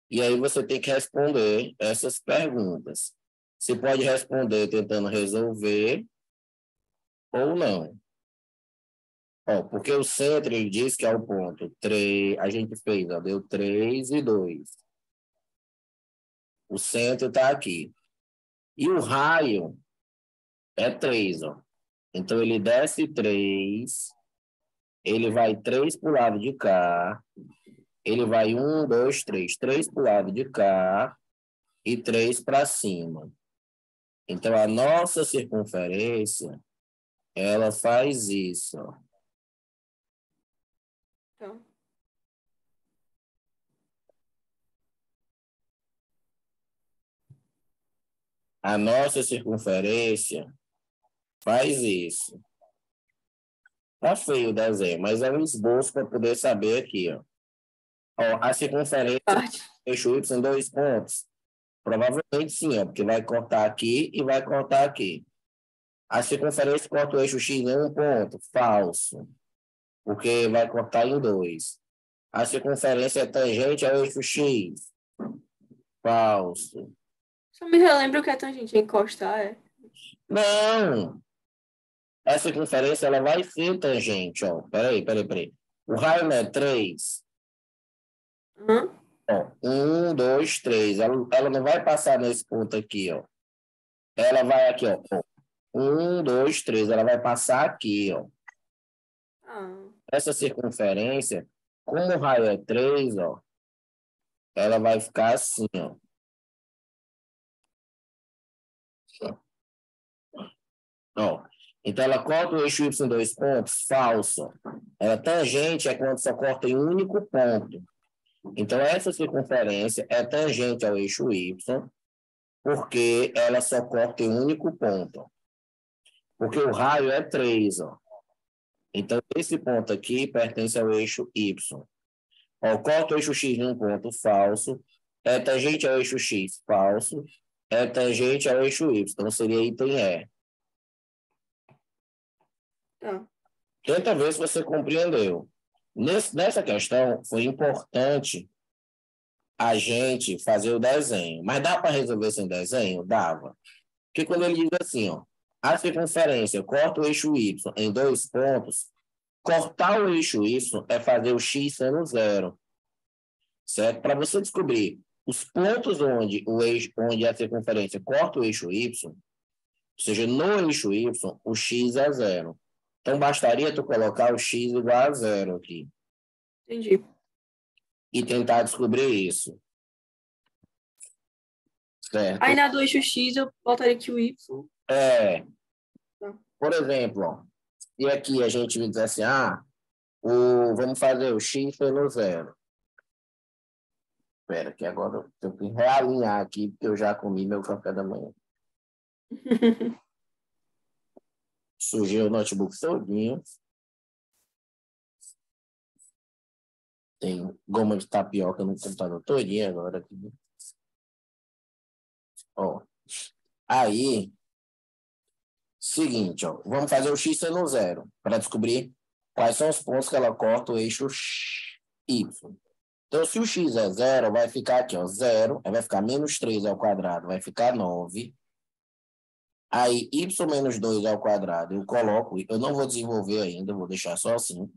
E aí você tem que responder essas perguntas. Você pode responder tentando resolver ou não. Ó, porque o centro, ele diz que é o ponto 3, a gente fez, ó, deu 3 e 2. O centro está aqui. E o raio é 3, ó. Então, ele desce 3, ele vai 3 para o lado de cá, ele vai 1, 2, 3. 3 para o lado de cá e 3 para cima. Então, a nossa circunferência, ela faz isso, ó. Então, A nossa circunferência faz isso. Tá feio o desenho, mas é um esboço para poder saber aqui, ó. Ó, a circunferência do parte. eixo Y em 2 pontos. Provavelmente sim, ó, porque vai cortar aqui e vai cortar aqui. A circunferência corta o eixo X em 1 ponto. Falso, porque vai cortar em 2. A circunferência é tangente ao eixo X. Falso. Só me relembra o que é tangente encostar, é? Não! A circunferência ela vai ser tangente, ó. Peraí. O raio não é 3. Hã? Ó, 1, 2, 3. Ela não vai passar nesse ponto aqui, ó. Ela vai aqui, ó. 1, 2, 3. Ela vai passar aqui, ó. Ah, Essa circunferência, como o raio é 3, ó, ela vai ficar assim, ó. Ó. Então, ela corta o eixo Y em 2 pontos? Falso. Ela tangente é quando só corta em um único ponto. Então, essa circunferência é tangente ao eixo Y, porque ela só corta em um único ponto. Porque o raio é 3, ó. Então, esse ponto aqui pertence ao eixo Y. Ó, corta o eixo X em um ponto falso, é tangente ao eixo X falso, é tangente ao eixo Y. Então, seria item E. tá. Tenta ver se você compreendeu. Nessa questão, foi importante a gente fazer o desenho. Mas dá para resolver sem desenho? Dava. Porque quando ele diz assim, ó, a circunferência corta o eixo Y em 2 pontos, cortar o eixo Y é fazer o X sendo 0. Certo? Para você descobrir os pontos onde a circunferência corta o eixo Y, ou seja, no eixo Y, o X é 0. Então, bastaria tu colocar o X igual a 0 aqui. Entendi. E tentar descobrir isso. Certo? Aí na do eixo X eu botaria aqui o Y. É, Tá. por exemplo, ó, e aqui a gente diz assim, vamos fazer o X pelo 0. Espera, que agora eu tenho que realinhar aqui, porque eu já comi meu café da manhã. Sujei o notebook todinho. Tem goma de tapioca no computador todinho agora. Aqui. Ó, aí, seguinte, ó, vamos fazer o X sendo 0, para descobrir quais são os pontos que ela corta o eixo Y. Então, se o X é 0, vai ficar aqui, ó, 0, aí vai ficar menos 3 ao quadrado, vai ficar 9. Aí, y menos 2 ao quadrado, eu coloco, eu não vou desenvolver ainda, vou deixar só assim,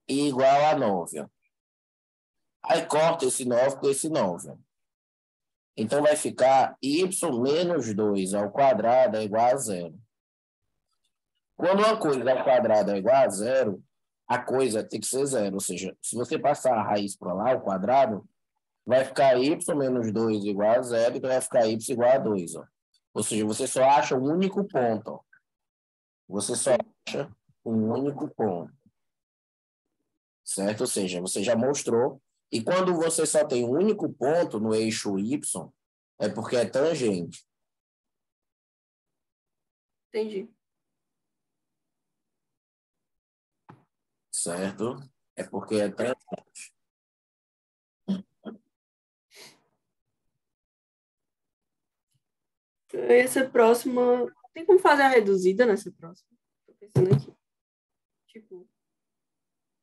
igual a 9. Aí, corta esse 9 com esse 9. Então, vai ficar y menos 2 ao quadrado é igual a zero. Quando uma coisa ao quadrado é igual a zero, a coisa tem que ser zero. Ou seja, se você passar a raiz para lá, o quadrado, vai ficar y menos 2 igual a zero, então vai ficar y igual a 2. Ó. Ou seja, você só acha um único ponto. Ó. Você só acha um único ponto. Certo? Ou seja, você já mostrou. E quando você só tem um único ponto no eixo y, é porque é tangente. Entendi. Certo? É porque é tangente. Essa próxima. Tem como fazer a reduzida nessa próxima? Tô pensando aqui. Tipo.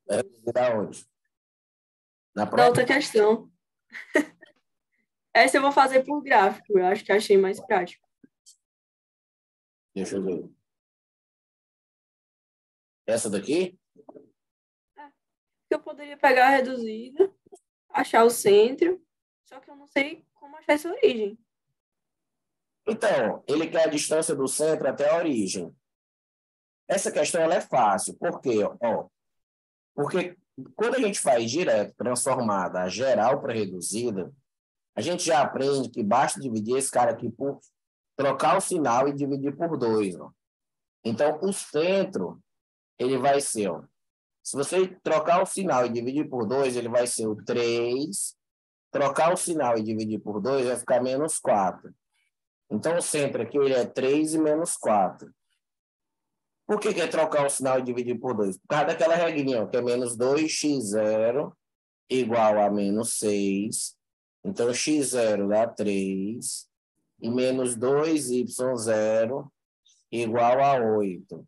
É da onde? Na Na próxima? outra questão. Essa eu vou fazer por gráfico. Eu acho que achei mais prático. Deixa eu ver. Essa daqui? Eu poderia pegar a reduzida, achar o centro, só que eu não sei como achar essa origem. Então, ele quer a distância do centro até a origem. Essa questão ela é fácil. Por quê? Ó, porque quando a gente faz direto transformada a geral para reduzida, a gente já aprende que basta dividir esse cara aqui por trocar o sinal e dividir por 2. Ó. Então, o centro, ele vai ser, ó, se você trocar o sinal e dividir por 2, ele vai ser o 3. Trocar o sinal e dividir por 2 vai ficar menos 4. Então, o centro aqui ele é 3 e menos 4. Por que quer trocar o sinal e dividir por 2? Por causa daquela regrinha, ó, que é menos 2x0 igual a menos 6. Então, x0 dá 3. E menos 2y0 igual a 8.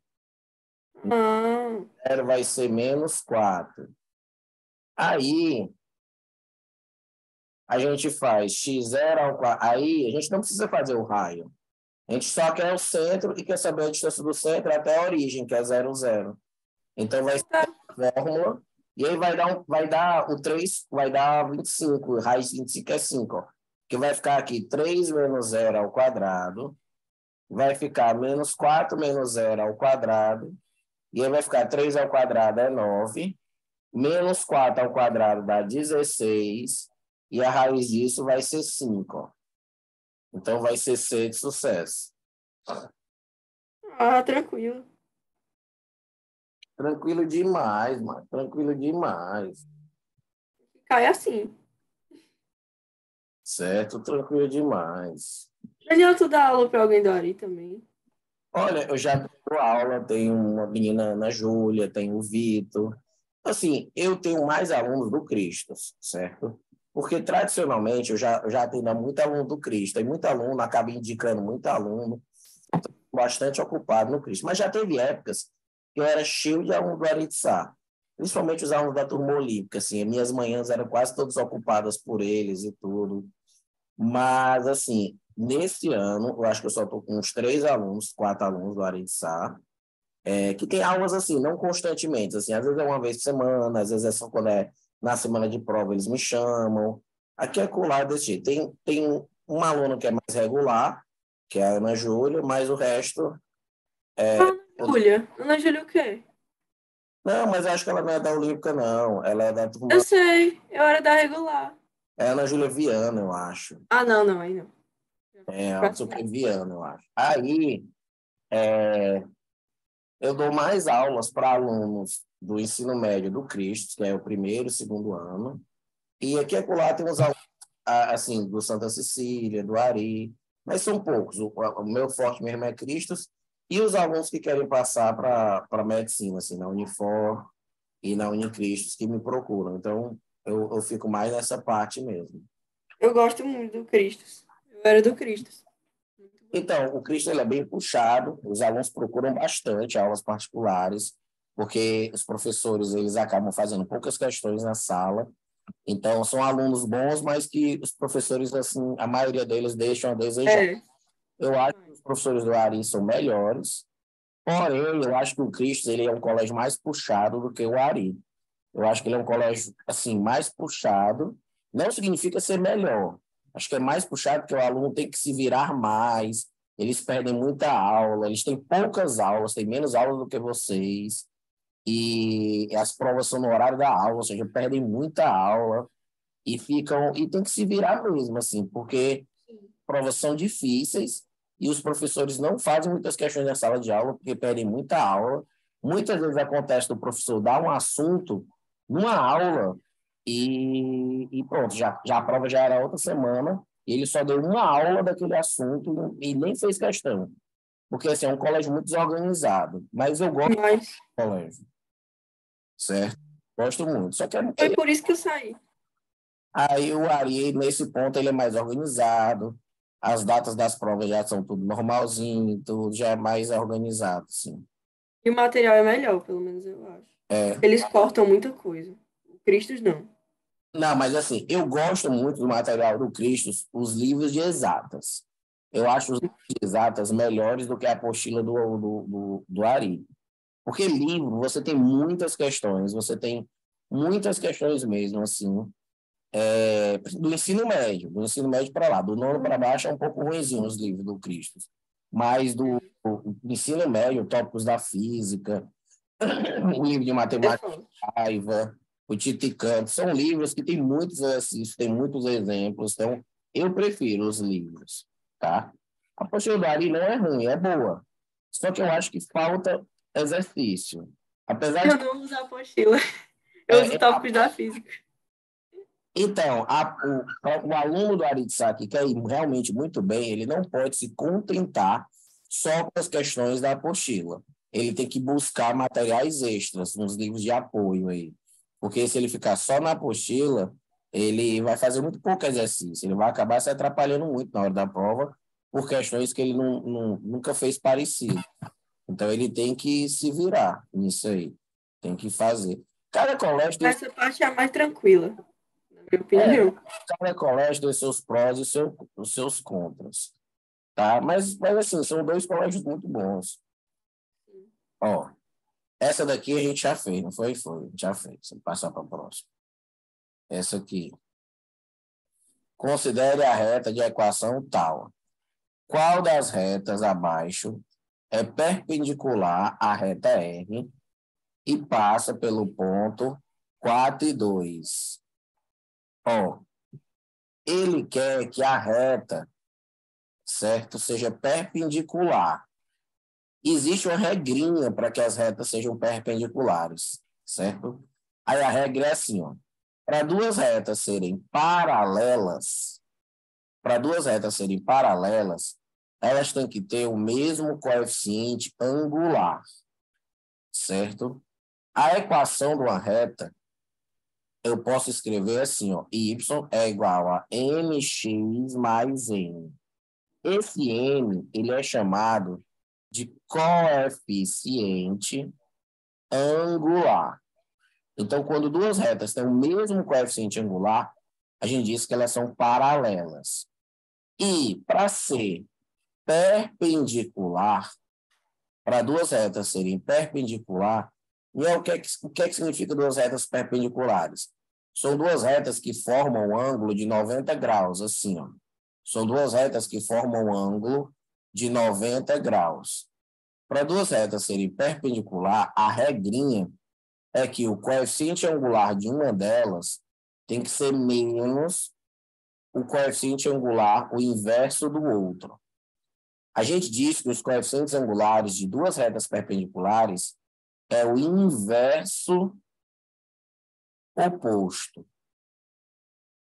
Ah, 0 vai ser menos 4. Aí, a gente faz x0 ao quadrado. Aí, a gente não precisa fazer o raio. A gente só quer o centro e quer saber a distância do centro até a origem, que é 0, 0. Então, vai ser tá. a fórmula. E aí vai dar o 3, vai dar 25. Raiz de 25 é 5. Ó, que vai ficar aqui 3 menos 0 ao quadrado. Vai ficar menos 4 menos 0 ao quadrado. E aí vai ficar 3 ao quadrado é 9. Menos 4 ao quadrado dá 16. E a raiz disso vai ser 5. Ó. Então, vai ser C de sucesso. Ah, tranquilo. Tranquilo demais, mano. Tranquilo demais. Cai assim. Certo? Tranquilo demais. Daniel, tu dá aula para alguém da Ari também? Olha, eu já dou aula, tenho uma menina, Ana Júlia, tenho o Vitor. Assim, eu tenho mais alunos do Cristo, certo? Porque, tradicionalmente, eu já atendo muito aluno do Cristo. Tem muito aluno, acaba indicando muito aluno, bastante ocupado no Cristo. Mas já teve épocas que eu era cheio de aluno do Aritsá, principalmente os alunos da turma olímpica, assim, minhas manhãs eram quase todas ocupadas por eles e tudo. Mas, assim, nesse ano, eu acho que eu só estou com uns 3 alunos, 4 alunos do Aritsá, que tem aulas, assim, não constantemente, assim, às vezes é uma vez por semana, às vezes é só quando é na semana de prova eles me chamam. Aqui é colar desse jeito. Tem uma aluna que é mais regular, que é a Ana Júlia, mas o resto... Ana Júlia o quê? Não, mas eu acho que ela não é da Olímpica, não. Ela é da Eu turma... sei, eu era da regular. É a Ana Júlia Viana, eu acho. Ah, não, não, aí não. É, não sei o que, Viana, eu acho. Aí, é, eu dou mais aulas para alunos do ensino médio do Cristo, que é o primeiro e segundo ano. E aqui e acolá tem uns alunos, assim, do Santa Cecília, do Ari, mas são poucos. O meu forte mesmo é Cristo. E os alunos que querem passar para medicina, assim, na Unifor e na Unicristos, que me procuram. Então, eu fico mais nessa parte mesmo. Eu gosto muito do Cristos. Eu era do Cristos. Muito bom. Então, o Cristo ele é bem puxado, os alunos procuram bastante aulas particulares, porque os professores eles acabam fazendo poucas questões na sala. Então, são alunos bons, mas que os professores, assim, a maioria deles deixam a desejar. É, Eu acho que os professores do Ari são melhores, porém, eu acho que o Cristo ele é um colégio mais puxado do que o Ari. Eu acho que ele é um colégio, assim, mais puxado. Não significa ser melhor. Acho que é mais puxado porque o aluno tem que se virar mais, eles perdem muita aula, eles têm poucas aulas, têm menos aulas do que vocês, e as provas são no horário da aula, ou seja, perdem muita aula e tem que se virar mesmo, assim, porque provas são difíceis e os professores não fazem muitas questões na sala de aula porque perdem muita aula. Muitas vezes acontece do professor dar um assunto numa aula e pronto, já a prova já era outra semana e ele só deu uma aula daquele assunto e nem fez questão. Porque assim, é um colégio muito desorganizado, mas eu gosto Mas do colégio, certo? Gosto muito. Só que foi por isso que eu saí. aí o Ari, nesse ponto, ele é mais organizado, as datas das provas já são tudo normalzinho, tudo já é mais organizado, sim. E o material é melhor, pelo menos eu acho. É, Eles cortam muita coisa. O Cristos não. não, mas assim, eu gosto muito do material do Cristo, os livros de exatas. Eu acho os livros de exatas melhores do que a apostila do Ari. Porque livro, você tem muitas questões, você tem muitas questões mesmo, assim, do ensino médio para lá, do nono para baixo é um pouco ruimzinho os livros do Cristo, mas do ensino médio, tópicos da física, o livro de É matemática, forte. Raiva, o Titicanto, são livros que têm muitos exercícios, têm muitos exemplos, então eu prefiro os livros, tá? A apostila do Ari não é ruim, é boa, só que eu acho que falta exercício. Apesar de Eu não uso a apostila. Eu é, uso é, tópicos da física. Então, o aluno do Aritsak, que quer ir realmente muito bem, ele não pode se contentar só com as questões da apostila. Ele tem que buscar materiais extras, nos livros de apoio aí. Porque se ele ficar só na apostila, ele vai fazer muito pouco exercício, ele vai acabar se atrapalhando muito na hora da prova por questões que ele nunca fez parecido. Então, ele tem que se virar nisso aí, tem que fazer. Cada colégio tem Essa parte é a mais tranquila, na minha é, opinião. cada colégio tem seus prós e os seus contras, tá? Mas assim, são dois colégios muito bons. Ó, essa daqui a gente já fez, não foi? Foi, já fez. Vamos passar para a próxima. Essa aqui. Considere a reta de equação tal. Qual das retas abaixo é perpendicular à reta R e passa pelo ponto 4 e 2? Ó, ele quer que a reta, certo, seja perpendicular. Existe uma regrinha para que as retas sejam perpendiculares, certo? Aí a regra é assim, ó. Para duas retas serem paralelas, elas têm que ter o mesmo coeficiente angular, certo? A equação de uma reta, eu posso escrever assim, ó, y é igual a mx mais n. Esse n, ele é chamado de coeficiente angular. Então, quando duas retas têm o mesmo coeficiente angular, a gente diz que elas são paralelas. E para ser perpendicular, para duas retas serem perpendicular, e o que é que significa duas retas perpendiculares? São duas retas que formam um ângulo de 90 graus, assim, ó. São duas retas que formam um ângulo de 90 graus. Para duas retas serem perpendicular, a regrinha é que o coeficiente angular de uma delas tem que ser menos o coeficiente angular, o inverso do outro. A gente diz que os coeficientes angulares de duas retas perpendiculares é o inverso oposto.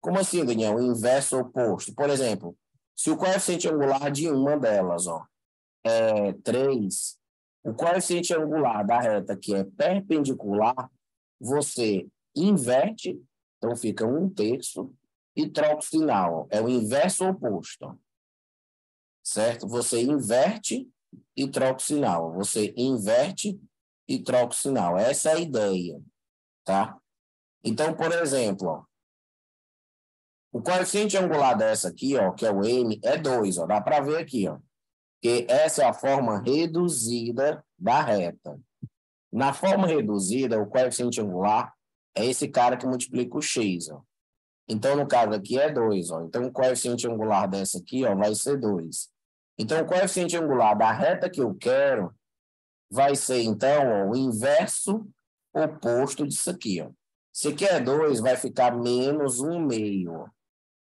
Como assim, Daniel? O inverso oposto. Por exemplo, se o coeficiente angular de uma delas, ó, é 3, o coeficiente angular da reta que é perpendicular, você inverte, então fica 1/3, e troca o sinal. É o inverso oposto. Certo? Você inverte e troca o sinal. Você inverte e troca o sinal. Essa é a ideia. Tá? Então, por exemplo, ó, o coeficiente angular dessa aqui, ó, que é o M, é 2. Ó, dá para ver aqui. Ó. que essa é a forma reduzida da reta. Na forma reduzida, o coeficiente angular é esse cara que multiplica o x. Ó. Então, no caso aqui é 2. Ó. Então, o coeficiente angular dessa aqui ó, vai ser 2. Então, o coeficiente angular da reta que eu quero vai ser, então, ó, o inverso oposto disso aqui. Ó. Se aqui é 2, vai ficar menos 1/2.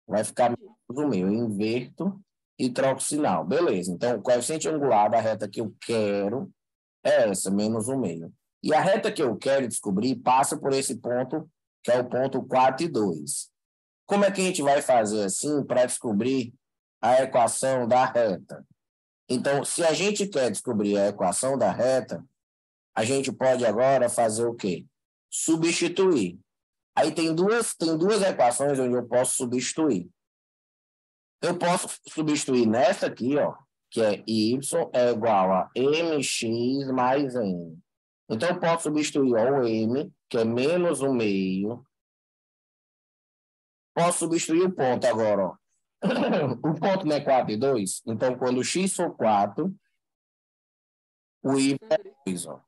Vai ficar menos 1/2. Eu inverto e troco o sinal. Beleza. Então, o coeficiente angular da reta que eu quero é essa, menos 1/2. E a reta que eu quero descobrir passa por esse ponto, que é o ponto 4 e 2. Como é que a gente vai fazer assim para descobrir a equação da reta? Então, se a gente quer descobrir a equação da reta, a gente pode agora fazer o quê? Substituir. Aí tem duas equações onde eu posso substituir. Eu posso substituir nessa aqui, ó, que é y é igual a mx mais n. Então, eu posso substituir ó, o m, que é menos 1/2. Posso substituir o ponto agora, ó. O ponto não é 4 e 2? Então, quando o x for 4, o y é 2. Ó.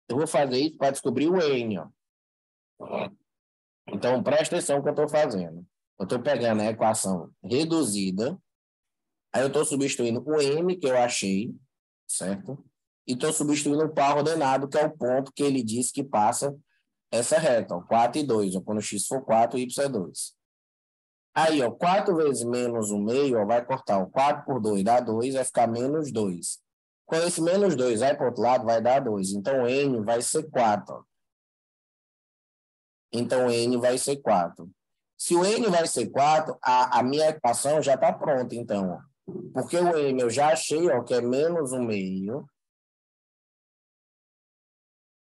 Eu vou fazer isso para descobrir o n. Ó. Então, presta atenção no que eu estou fazendo. Eu estou pegando a equação reduzida, aí eu estou substituindo o m, que eu achei, certo? E estou substituindo o par ordenado, que é o ponto que ele diz que passa essa reta, ó, 4 e 2. Ó, quando x for 4, y é 2. Aí, ó, 4 vezes menos 1/2, ó, vai cortar o 4 por 2 dá 2, vai ficar menos 2. Quando esse menos 2 vai para o outro lado, vai dar 2. Então, n vai ser 4. Ó. Então, n vai ser 4. Se o n vai ser 4, a minha equação já está pronta, então. Ó. Porque o n eu já achei, ó, que é menos 1/2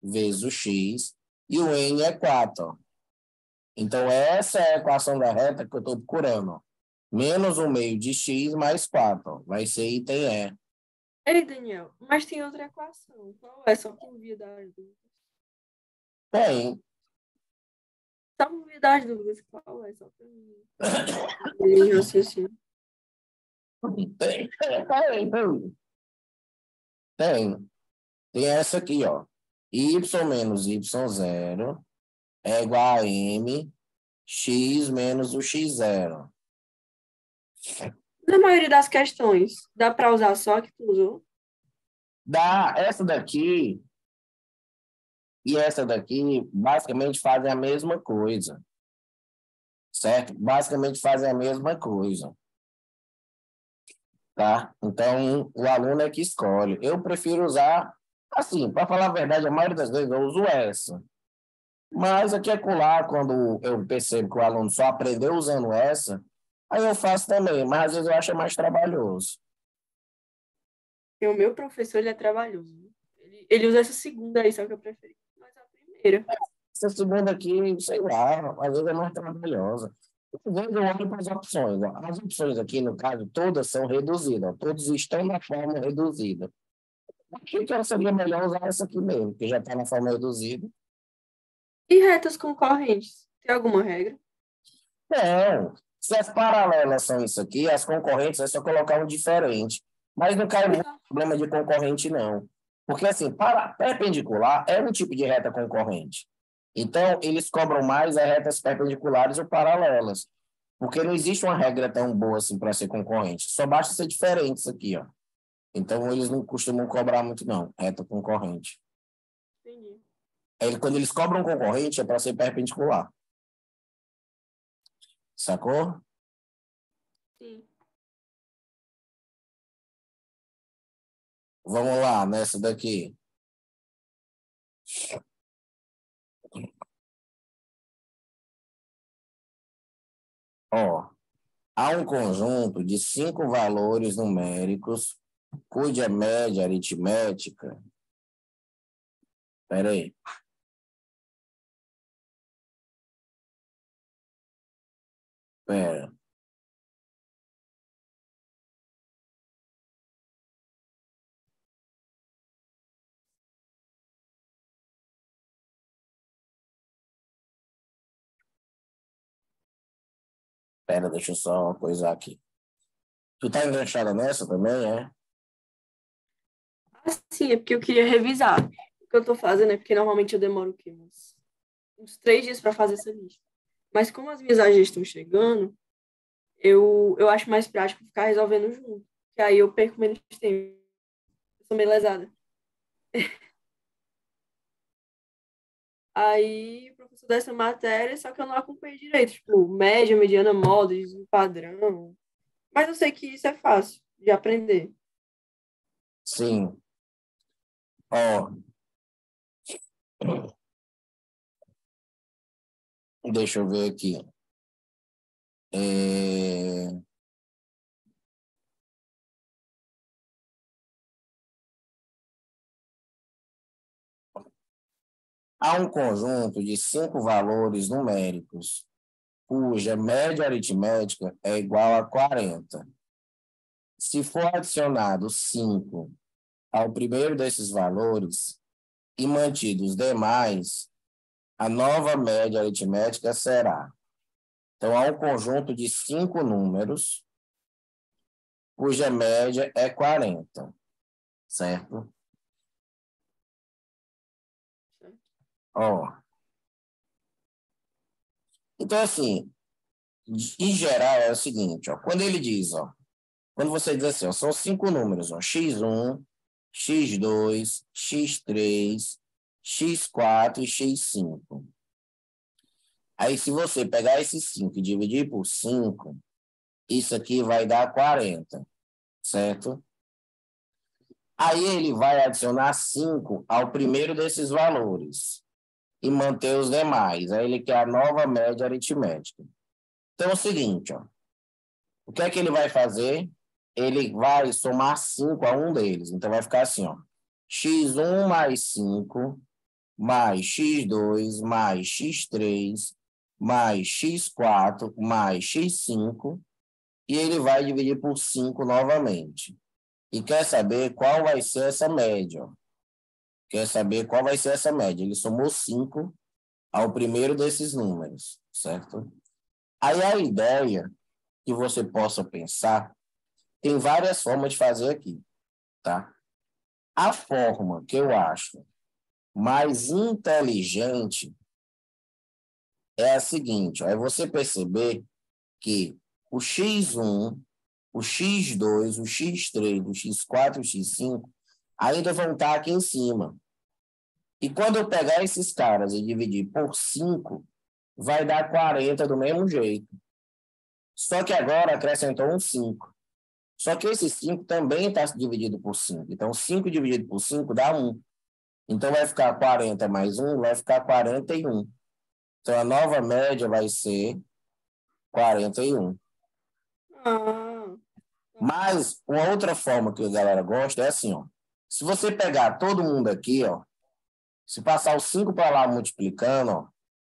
vezes o x, e o n é 4. Ó. Então, essa é a equação da reta que eu estou procurando. Ó. Menos 1/2 de x mais 4. Ó. Vai ser item E. Ei, Daniel, mas tem outra equação. Qual é? Só por via das dúvidas. Tem. Só por via das dúvidas. Qual é? Só para mim. Tem raciocínio. Tem. Tem essa aqui, ó. Y menos y0 é igual a m, x menos o x0. Na maioria das questões, dá para usar só a que tu usou? Essa daqui e essa daqui basicamente fazem a mesma coisa, certo? Basicamente fazem a mesma coisa, tá? Então, o aluno é que escolhe. Eu prefiro usar, assim, para falar a verdade, a maioria das vezes eu uso essa. Mas aqui é colar, quando eu percebo que o aluno só aprendeu usando essa, aí eu faço também, mas às vezes eu acho mais trabalhoso. Porque o meu professor, ele é trabalhoso. Ele usa essa segunda aí, só que eu preferi. Mas a primeira. Essa segunda aqui, sei lá, às vezes é mais trabalhosa. Às vezes eu olho para as opções. Ó. As opções aqui, no caso, todas são reduzidas. Ó. Todos estão na forma reduzida. Acho que seria melhor usar essa aqui mesmo, que já está na forma reduzida. E retas concorrentes? Tem alguma regra? Não, se as paralelas são isso aqui, as concorrentes é só colocar um diferente. Mas não cai muito problema de concorrente, não. Porque, assim, perpendicular é um tipo de reta concorrente. Então, eles cobram mais as retas perpendiculares ou paralelas. Porque não existe uma regra tão boa assim para ser concorrente. Só basta ser diferente isso aqui, ó. Então, eles não costumam cobrar muito, não, reta concorrente. Entendi. Quando eles cobram concorrente, é para ser perpendicular. Sacou? Sim. Vamos lá, nessa daqui. Ó, há um conjunto de 5 valores numéricos cuja média aritmética. Espera aí. Espera. Espera, deixa eu só coisar aqui. Tu tá enganchada nessa também, é? Assim, é porque eu queria revisar. O que eu tô fazendo é porque normalmente eu demoro o quê? Uns 3 dias para fazer essa lista. Mas como as minhas AGs estão chegando, eu acho mais prático ficar resolvendo junto. Que aí eu perco menos tempo. Eu sou meio lesada. Aí, professor dessa matéria, só que eu não acompanhei direito. Tipo, média, mediana, moda, desvio padrão. Mas eu sei que isso é fácil de aprender. Sim. Ó, deixa eu ver aqui. É, há um conjunto de 5 valores numéricos cuja média aritmética é igual a 40. Se for adicionado 5 ao primeiro desses valores e mantido os demais, a nova média aritmética será. Então, há um conjunto de 5 números cuja média é 40, certo? Ó, então, assim, em geral é o seguinte, ó, quando ele diz, ó, quando você diz assim, ó, são 5 números, ó, x1, x2, x3, x4 e x5. Aí, se você pegar esses 5 e dividir por 5, isso aqui vai dar 40, certo? Aí ele vai adicionar 5 ao primeiro desses valores e manter os demais. Aí ele quer a nova média aritmética. Então é o seguinte, ó, o que é que ele vai fazer? Ele vai somar 5 a um deles. Então vai ficar assim, ó, x1 mais 5 mais x2 mais x3 mais x4 mais x5 e ele vai dividir por 5 novamente. E quer saber qual vai ser essa média, ó. Quer saber qual vai ser essa média? Ele somou 5 ao primeiro desses números, certo? Aí a ideia que você possa pensar, tem várias formas de fazer aqui, tá? A forma que eu acho mais inteligente é a seguinte, ó, é você perceber que o x1, o x2, o x3, o x4 e o x5 ainda vão estar aqui em cima. E quando eu pegar esses caras e dividir por 5, vai dar 40 do mesmo jeito. Só que agora acrescentou um 5. Só que esse 5 também está dividido por 5. Então, 5 dividido por 5 dá 1. Então, vai ficar 40 mais 1, vai ficar 41. Então, a nova média vai ser 41. Ah, Mas, uma outra forma que a galera gosta é assim, ó. Se você pegar todo mundo aqui, ó, se passar os 5 para lá multiplicando, ó,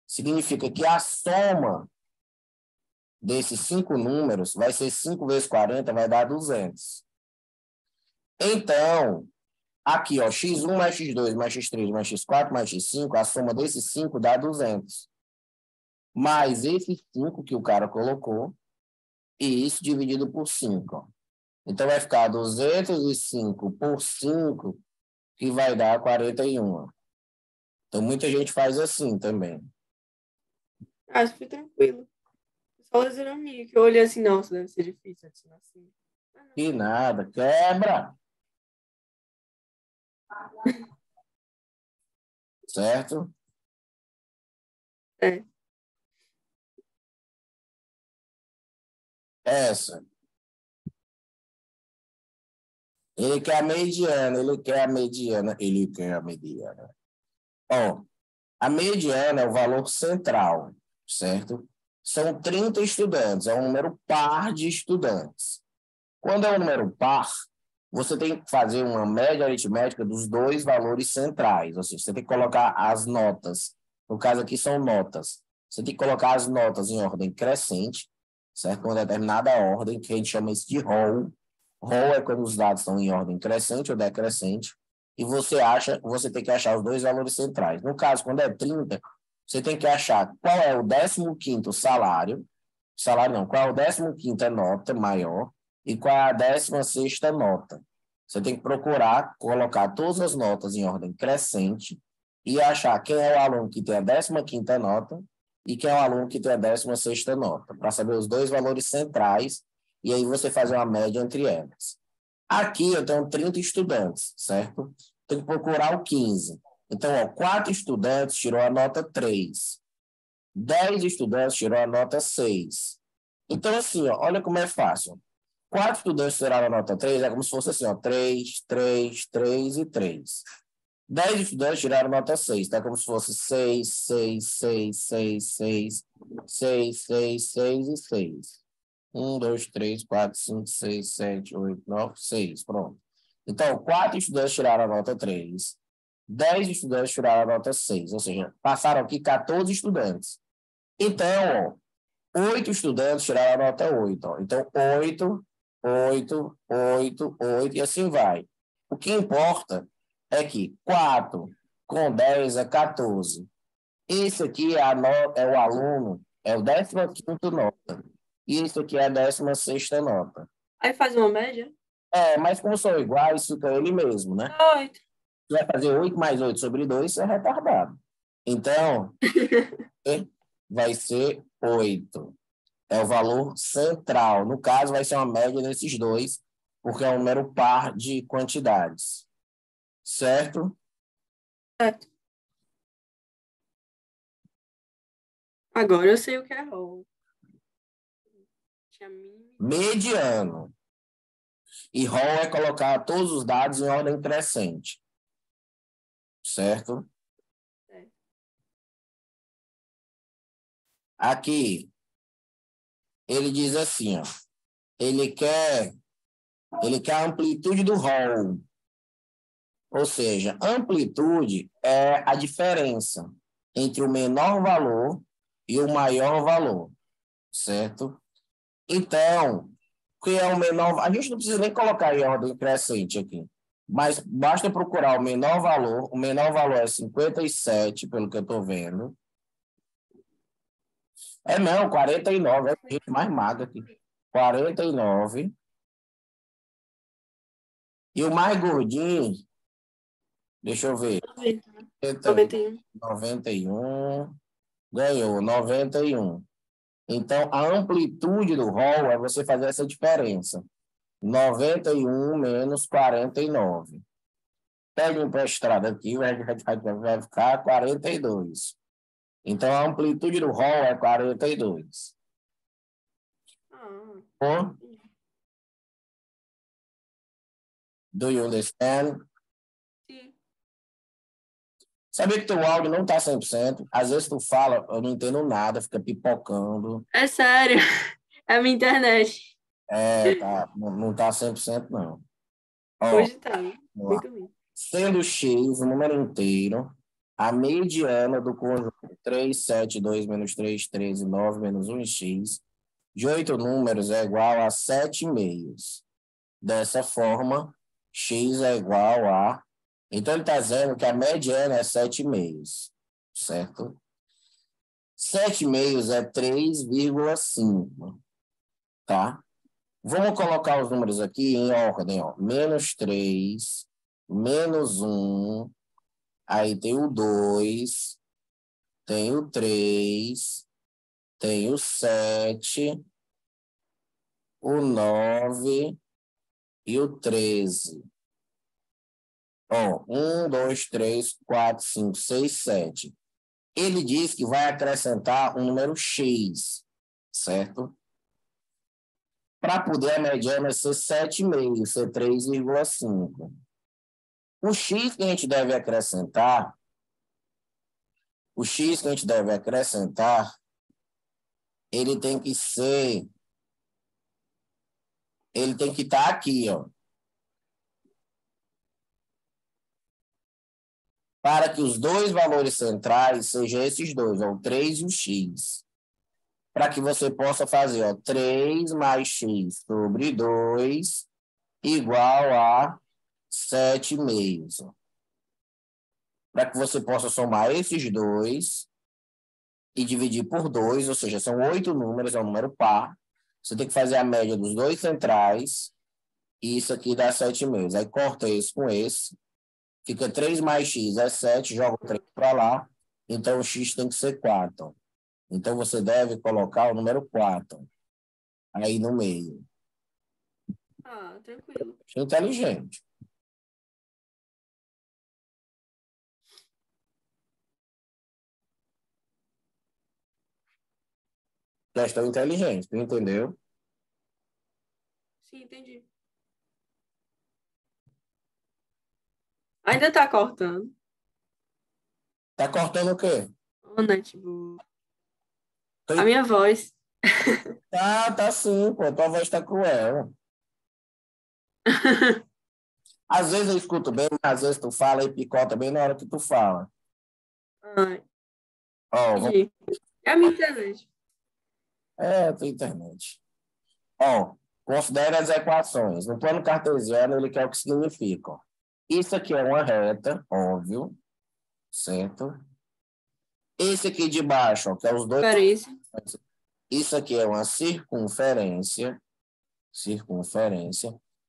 significa que a soma desses 5 números vai ser 5 vezes 40, vai dar 200. Então, aqui, ó, x1 mais x2 mais x3 mais x4 mais x5, a soma desses 5 dá 200. Mais esses 5 que o cara colocou, e isso dividido por 5. Ó. Então, vai ficar 205 por 5, que vai dar 41. Ó. Então, muita gente faz assim também. isso foi tranquilo. Só as minha que eu olhei assim, nossa, deve ser difícil adicionar assim. E nada, quebra, certo? É. Essa. Ele quer a mediana, ele quer a mediana, ele quer a mediana. Ó, a mediana é o valor central, certo? São 30 estudantes, é um número par de estudantes. Quando é um número par, você tem que fazer uma média aritmética dos dois valores centrais, ou seja, você tem que colocar as notas. No caso aqui são notas. Você tem que colocar as notas em ordem crescente, certo? Uma determinada ordem, que a gente chama isso de roll. Roll é quando os dados estão em ordem crescente ou decrescente, e você tem que achar os dois valores centrais. No caso, quando é 30, você tem que achar qual é o 15º salário não, qual é o 15ª nota maior e qual é a 16ª nota. Você tem que procurar colocar todas as notas em ordem crescente e achar quem é o aluno que tem a 15ª nota e quem é o aluno que tem a 16ª nota, para saber os dois valores centrais, e aí você fazer uma média entre elas. Aqui eu tenho 30 estudantes, certo? Tenho que procurar o 15. Então, 4 estudantes tirou a nota 3. 10 estudantes tirou a nota 6. Então, assim, olha como é fácil. 4 estudantes tiraram a nota 3, é como se fosse assim, 3, 3, 3 e 3. 10 estudantes tiraram nota 6, tá? Como se fosse 6, 6, 6, 6, 6, 6, 6, 6 e 6. 1, 2, 3, 4, 5, 6, 7, 8, 9, 6. Pronto. Então, 4 estudantes tiraram a nota 3. 10 estudantes tiraram a nota 6. Ou seja, passaram aqui 14 estudantes. Então, 8 estudantes tiraram a nota 8. Ó. Então, 8, 8, 8, 8 e assim vai. O que importa é que 4 com 10 é 14. Esse aqui é, é o aluno, é o 15º nota. E isso aqui é a 16ª nota. Aí faz uma média? Mas como são iguais, fica ele mesmo, né? 8. Você vai fazer 8 mais 8 sobre 2, você é retardado. Então, vai ser 8. É o valor central. No caso, vai ser uma média desses dois, porque é um número par de quantidades. Certo? Certo. Agora eu sei o que é rol. Mediano. E rol é colocar todos os dados em ordem crescente. Certo? Aqui, ele diz assim, ó, ele quer a amplitude do rol. Ou seja, amplitude é a diferença entre o menor valor e o maior valor, certo? Então, o que é o menor? A gente não precisa nem colocar em ordem crescente aqui, mas basta procurar o menor valor. O menor valor é 57, pelo que eu estou vendo. Não, 49, é gente mais magra aqui. 49. E o mais gordinho, deixa eu ver. 91. 91. Ganhou 91. Então, a amplitude do rol é você fazer essa diferença. 91 menos 49. Pega emprestado aqui, vai ficar 42. Então, a amplitude do rol é 42. Bom? Do you understand? Sim. Sabia que teu áudio não está 100%? Às vezes tu fala, eu não entendo nada, fica pipocando. É sério. É a minha internet. Tá, não está 100% não. Hoje tá. Vamos lá. Muito ruim. Sendo x um número inteiro, a mediana do conjunto 3, 7, 2, menos 3, 13, 9, menos 1 x, de 8 números é igual a 7 meios. Dessa forma, x é igual a... Então, ele está dizendo que a mediana é 7 meios, certo? 7 meios é 3,5, tá? Vamos colocar os números aqui em ordem, ó. Menos 3, menos 1, aí tem o 2, tem o 3, tem o 7, o 9 e o 13. Ó, 1, 2, 3, 4, 5, 6, 7. Ele diz que vai acrescentar um número x, certo? Para poder a mediana ser 7,5, ser 3,5. O x que a gente deve acrescentar, ele tem que ser, ele tem que estar aqui, ó. Para que os dois valores centrais sejam esses dois, ó, o 3 e o x. Para que você possa fazer, ó, 3 mais x sobre 2 igual a 7 meios. Para que você possa somar esses dois e dividir por 2, ou seja, são 8 números, é um número par. Você tem que fazer a média dos dois centrais E isso aqui dá 7,5. Aí corta esse com esse. Fica 3 mais x é 7, joga o 3 para lá. Então, o x tem que ser 4. Então, você deve colocar o número 4 aí no meio. Ah, tranquilo. Inteligente. Questão inteligente, tu entendeu? Sim, entendi. Ainda tá cortando. Tá cortando o quê? Ô, Netbook. Tô A minha voz. Tá sim, pô. Tua voz tá cruel. Às vezes eu escuto bem, mas às vezes tu fala e picota bem na hora que tu fala. Ai, Ó, entendi. É a minha internet. tua internet. Ó, considere as equações. No plano cartesiano, ele quer o que significa. Isso aqui é uma reta, óbvio, certo? Esse aqui de baixo, ó, que é os dois. Referência. Isso aqui é uma circunferência.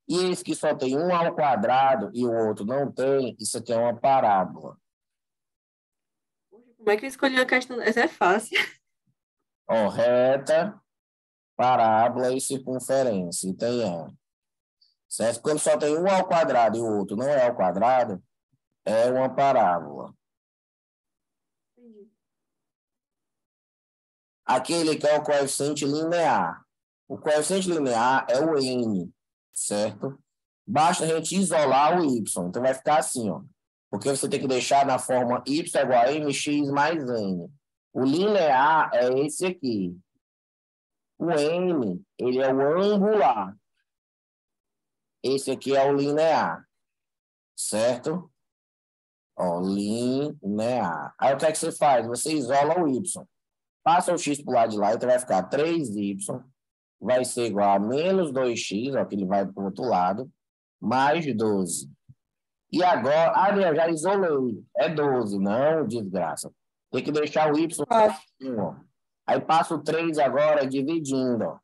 E esse que só tem um ao quadrado e o outro não tem, isso aqui é uma parábola. Como é que eu escolhi a questão? Essa é fácil. Ó, reta, parábola e circunferência. E tem ela. Certo? Quando só tem um ao quadrado e o outro não é ao quadrado, é uma parábola. Entendi. Aquele que é o coeficiente linear. O coeficiente linear é o n, certo? Basta a gente isolar o y. Então vai ficar assim, ó. Porque você tem que deixar na forma y igual a mx mais n. O linear é esse aqui. O n, ele é o angular. Esse aqui é o linear, certo? Ó, linear. Aí o que é que você faz? Você isola o y. Passa o x para o lado de lá, então vai ficar 3y, vai ser igual a menos 2x, ó, que ele vai para o outro lado, mais 12. E agora, eu já isolei, é 12, não, desgraça. Tem que deixar o y Fácil. assim, ó. Aí passa o 3 agora dividindo, ó.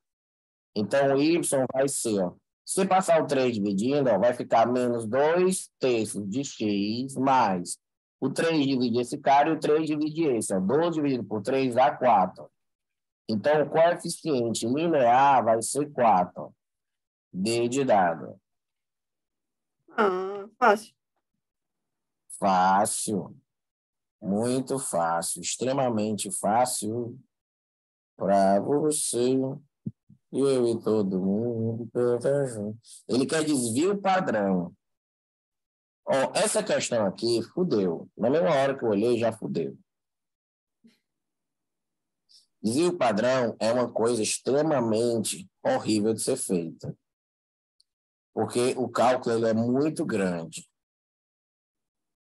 Então, o y vai ser, ó. Se passar o 3 dividindo, ó, vai ficar menos 2 terços de x mais o 3 divide esse cara e o 3 divide esse. Ó. 12 dividido por 3 dá 4. Então, o coeficiente linear vai ser 4. D de dado. Ah, fácil. Fácil. Muito fácil. Extremamente fácil para você. Eu e todo mundo. Ele quer desvio padrão. Ó, essa questão aqui fudeu. Na mesma hora que eu olhei, já fudeu. Desvio padrão é uma coisa extremamente horrível de ser feita. Porque o cálculo ele é muito grande.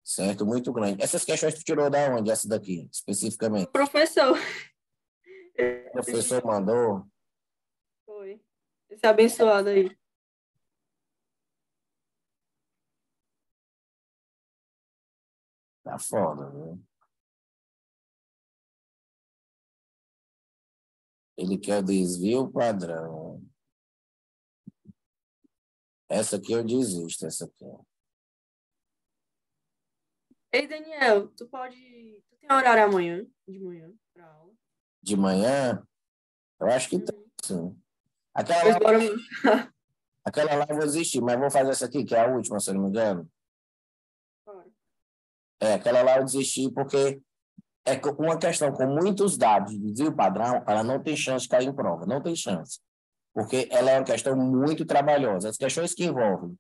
Certo? Muito grande. Essas questões tu tirou da onde? Essa daqui, especificamente? O professor. O professor mandou. Foi. Esse abençoado aí. Tá foda, viu? Ele quer desvio padrão. Essa aqui eu desisto, essa aqui. Ei, Daniel, tu pode. Tu tem horário amanhã, de manhã, pra aula? De manhã, eu acho que tem, Uhum. sim. Pois bora, mano. Aquela lá eu vou desistir, mas vou fazer essa aqui, que é a última, se eu não me engano. Bora. Aquela lá eu desisti porque é uma questão com muitos dados de desvio padrão, ela não tem chance de cair em prova, não tem chance. Porque ela é uma questão muito trabalhosa. As questões que envolvem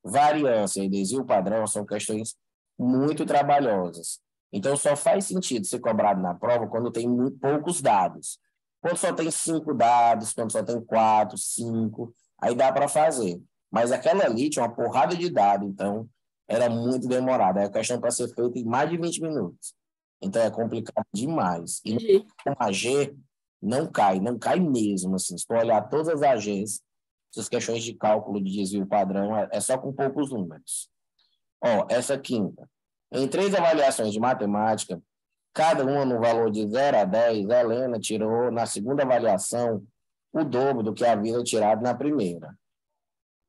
variância e desvio padrão são questões muito trabalhosas. Então, só faz sentido ser cobrado na prova quando tem muito poucos dados. Quando só tem 5 dados, quando só tem 4, 5, aí dá para fazer. Mas aquela ali tinha uma porrada de dados, então era muito demorada. É a questão para ser feita em mais de 20 minutos. Então, é complicado demais. E Entendi. no AG, não cai mesmo. Assim. Se tu olhar todas as AGs, essas questões de cálculo de desvio padrão é só com poucos números. Ó, essa quinta. Em 3 avaliações de matemática, cada uma no valor de 0 a 10, a Helena tirou na segunda avaliação o dobro do que havia tirado na primeira.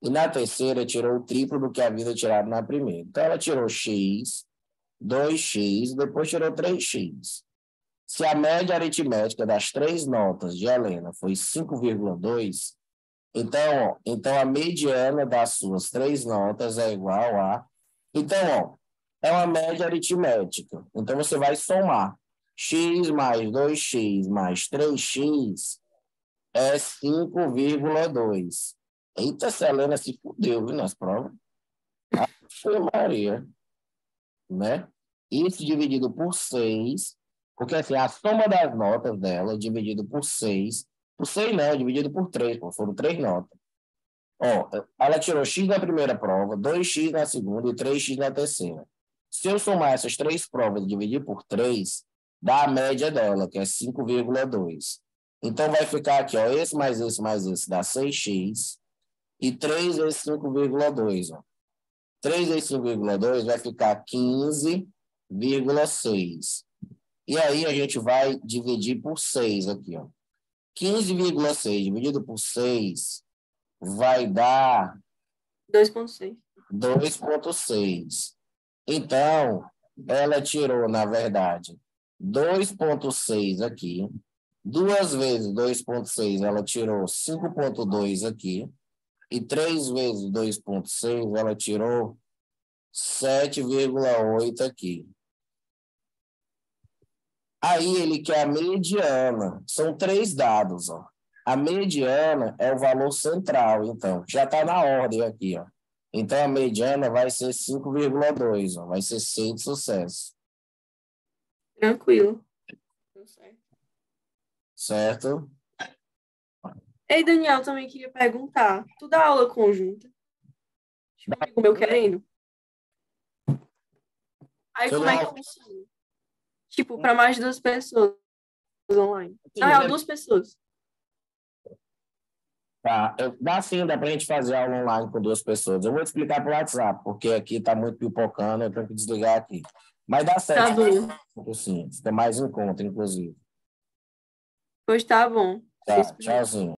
E na terceira, tirou o triplo do que havia tirado na primeira. Então, ela tirou x, 2x, depois tirou 3x. Se a média aritmética das três notas de Helena foi 5,2, então a mediana das suas três notas é igual a... Então, é uma média aritmética. Então, você vai somar. X mais 2x mais 3x é 5,2. Eita, essa Helena se fudeu, viu, nas provas? Foi Maria, né? Isso dividido por 6, porque assim, a soma das notas dela dividido por 6 não, dividido por 3, pô, foram 3 notas. Ó, ela tirou X na primeira prova, 2x na segunda e 3x na terceira. Se eu somar essas três provas e dividir por 3, dá a média dela, que é 5,2. Então, vai ficar aqui, ó, esse mais esse dá 6x, e 3 vezes 5,2, ó. 3 vezes 5,2 vai ficar 15,6. E aí a gente vai dividir por 6 aqui, ó. 15,6 dividido por 6 vai dar 2,6. 2,6. Então, ela tirou, na verdade, 2,6 aqui. 2 vezes 2,6, ela tirou 5,2 aqui. E 3 vezes 2,6, ela tirou 7,8 aqui. Aí ele quer a mediana. São 3 dados, ó. A mediana é o valor central, então. Já está na ordem aqui, ó. Então, a mediana vai ser 5,2, ó. Vai ser 6 de sucesso. Tranquilo. Deu certo. Certo? Ei, Daniel, também queria perguntar. Tu dá aula conjunta? Tinha um amigo meu querendo. Aí, como é que funciona? Tipo, para mais de 2 pessoas online. Na real, 2 pessoas. Tá, dá sim, dá para a gente fazer aula online com 2 pessoas. Eu vou te explicar por WhatsApp, porque aqui está muito pipocando, eu tenho que desligar aqui. Mas dá Tá certo. bom. Sim, fica mais em conta, inclusive. Pois tá bom. Tá, tchauzinho.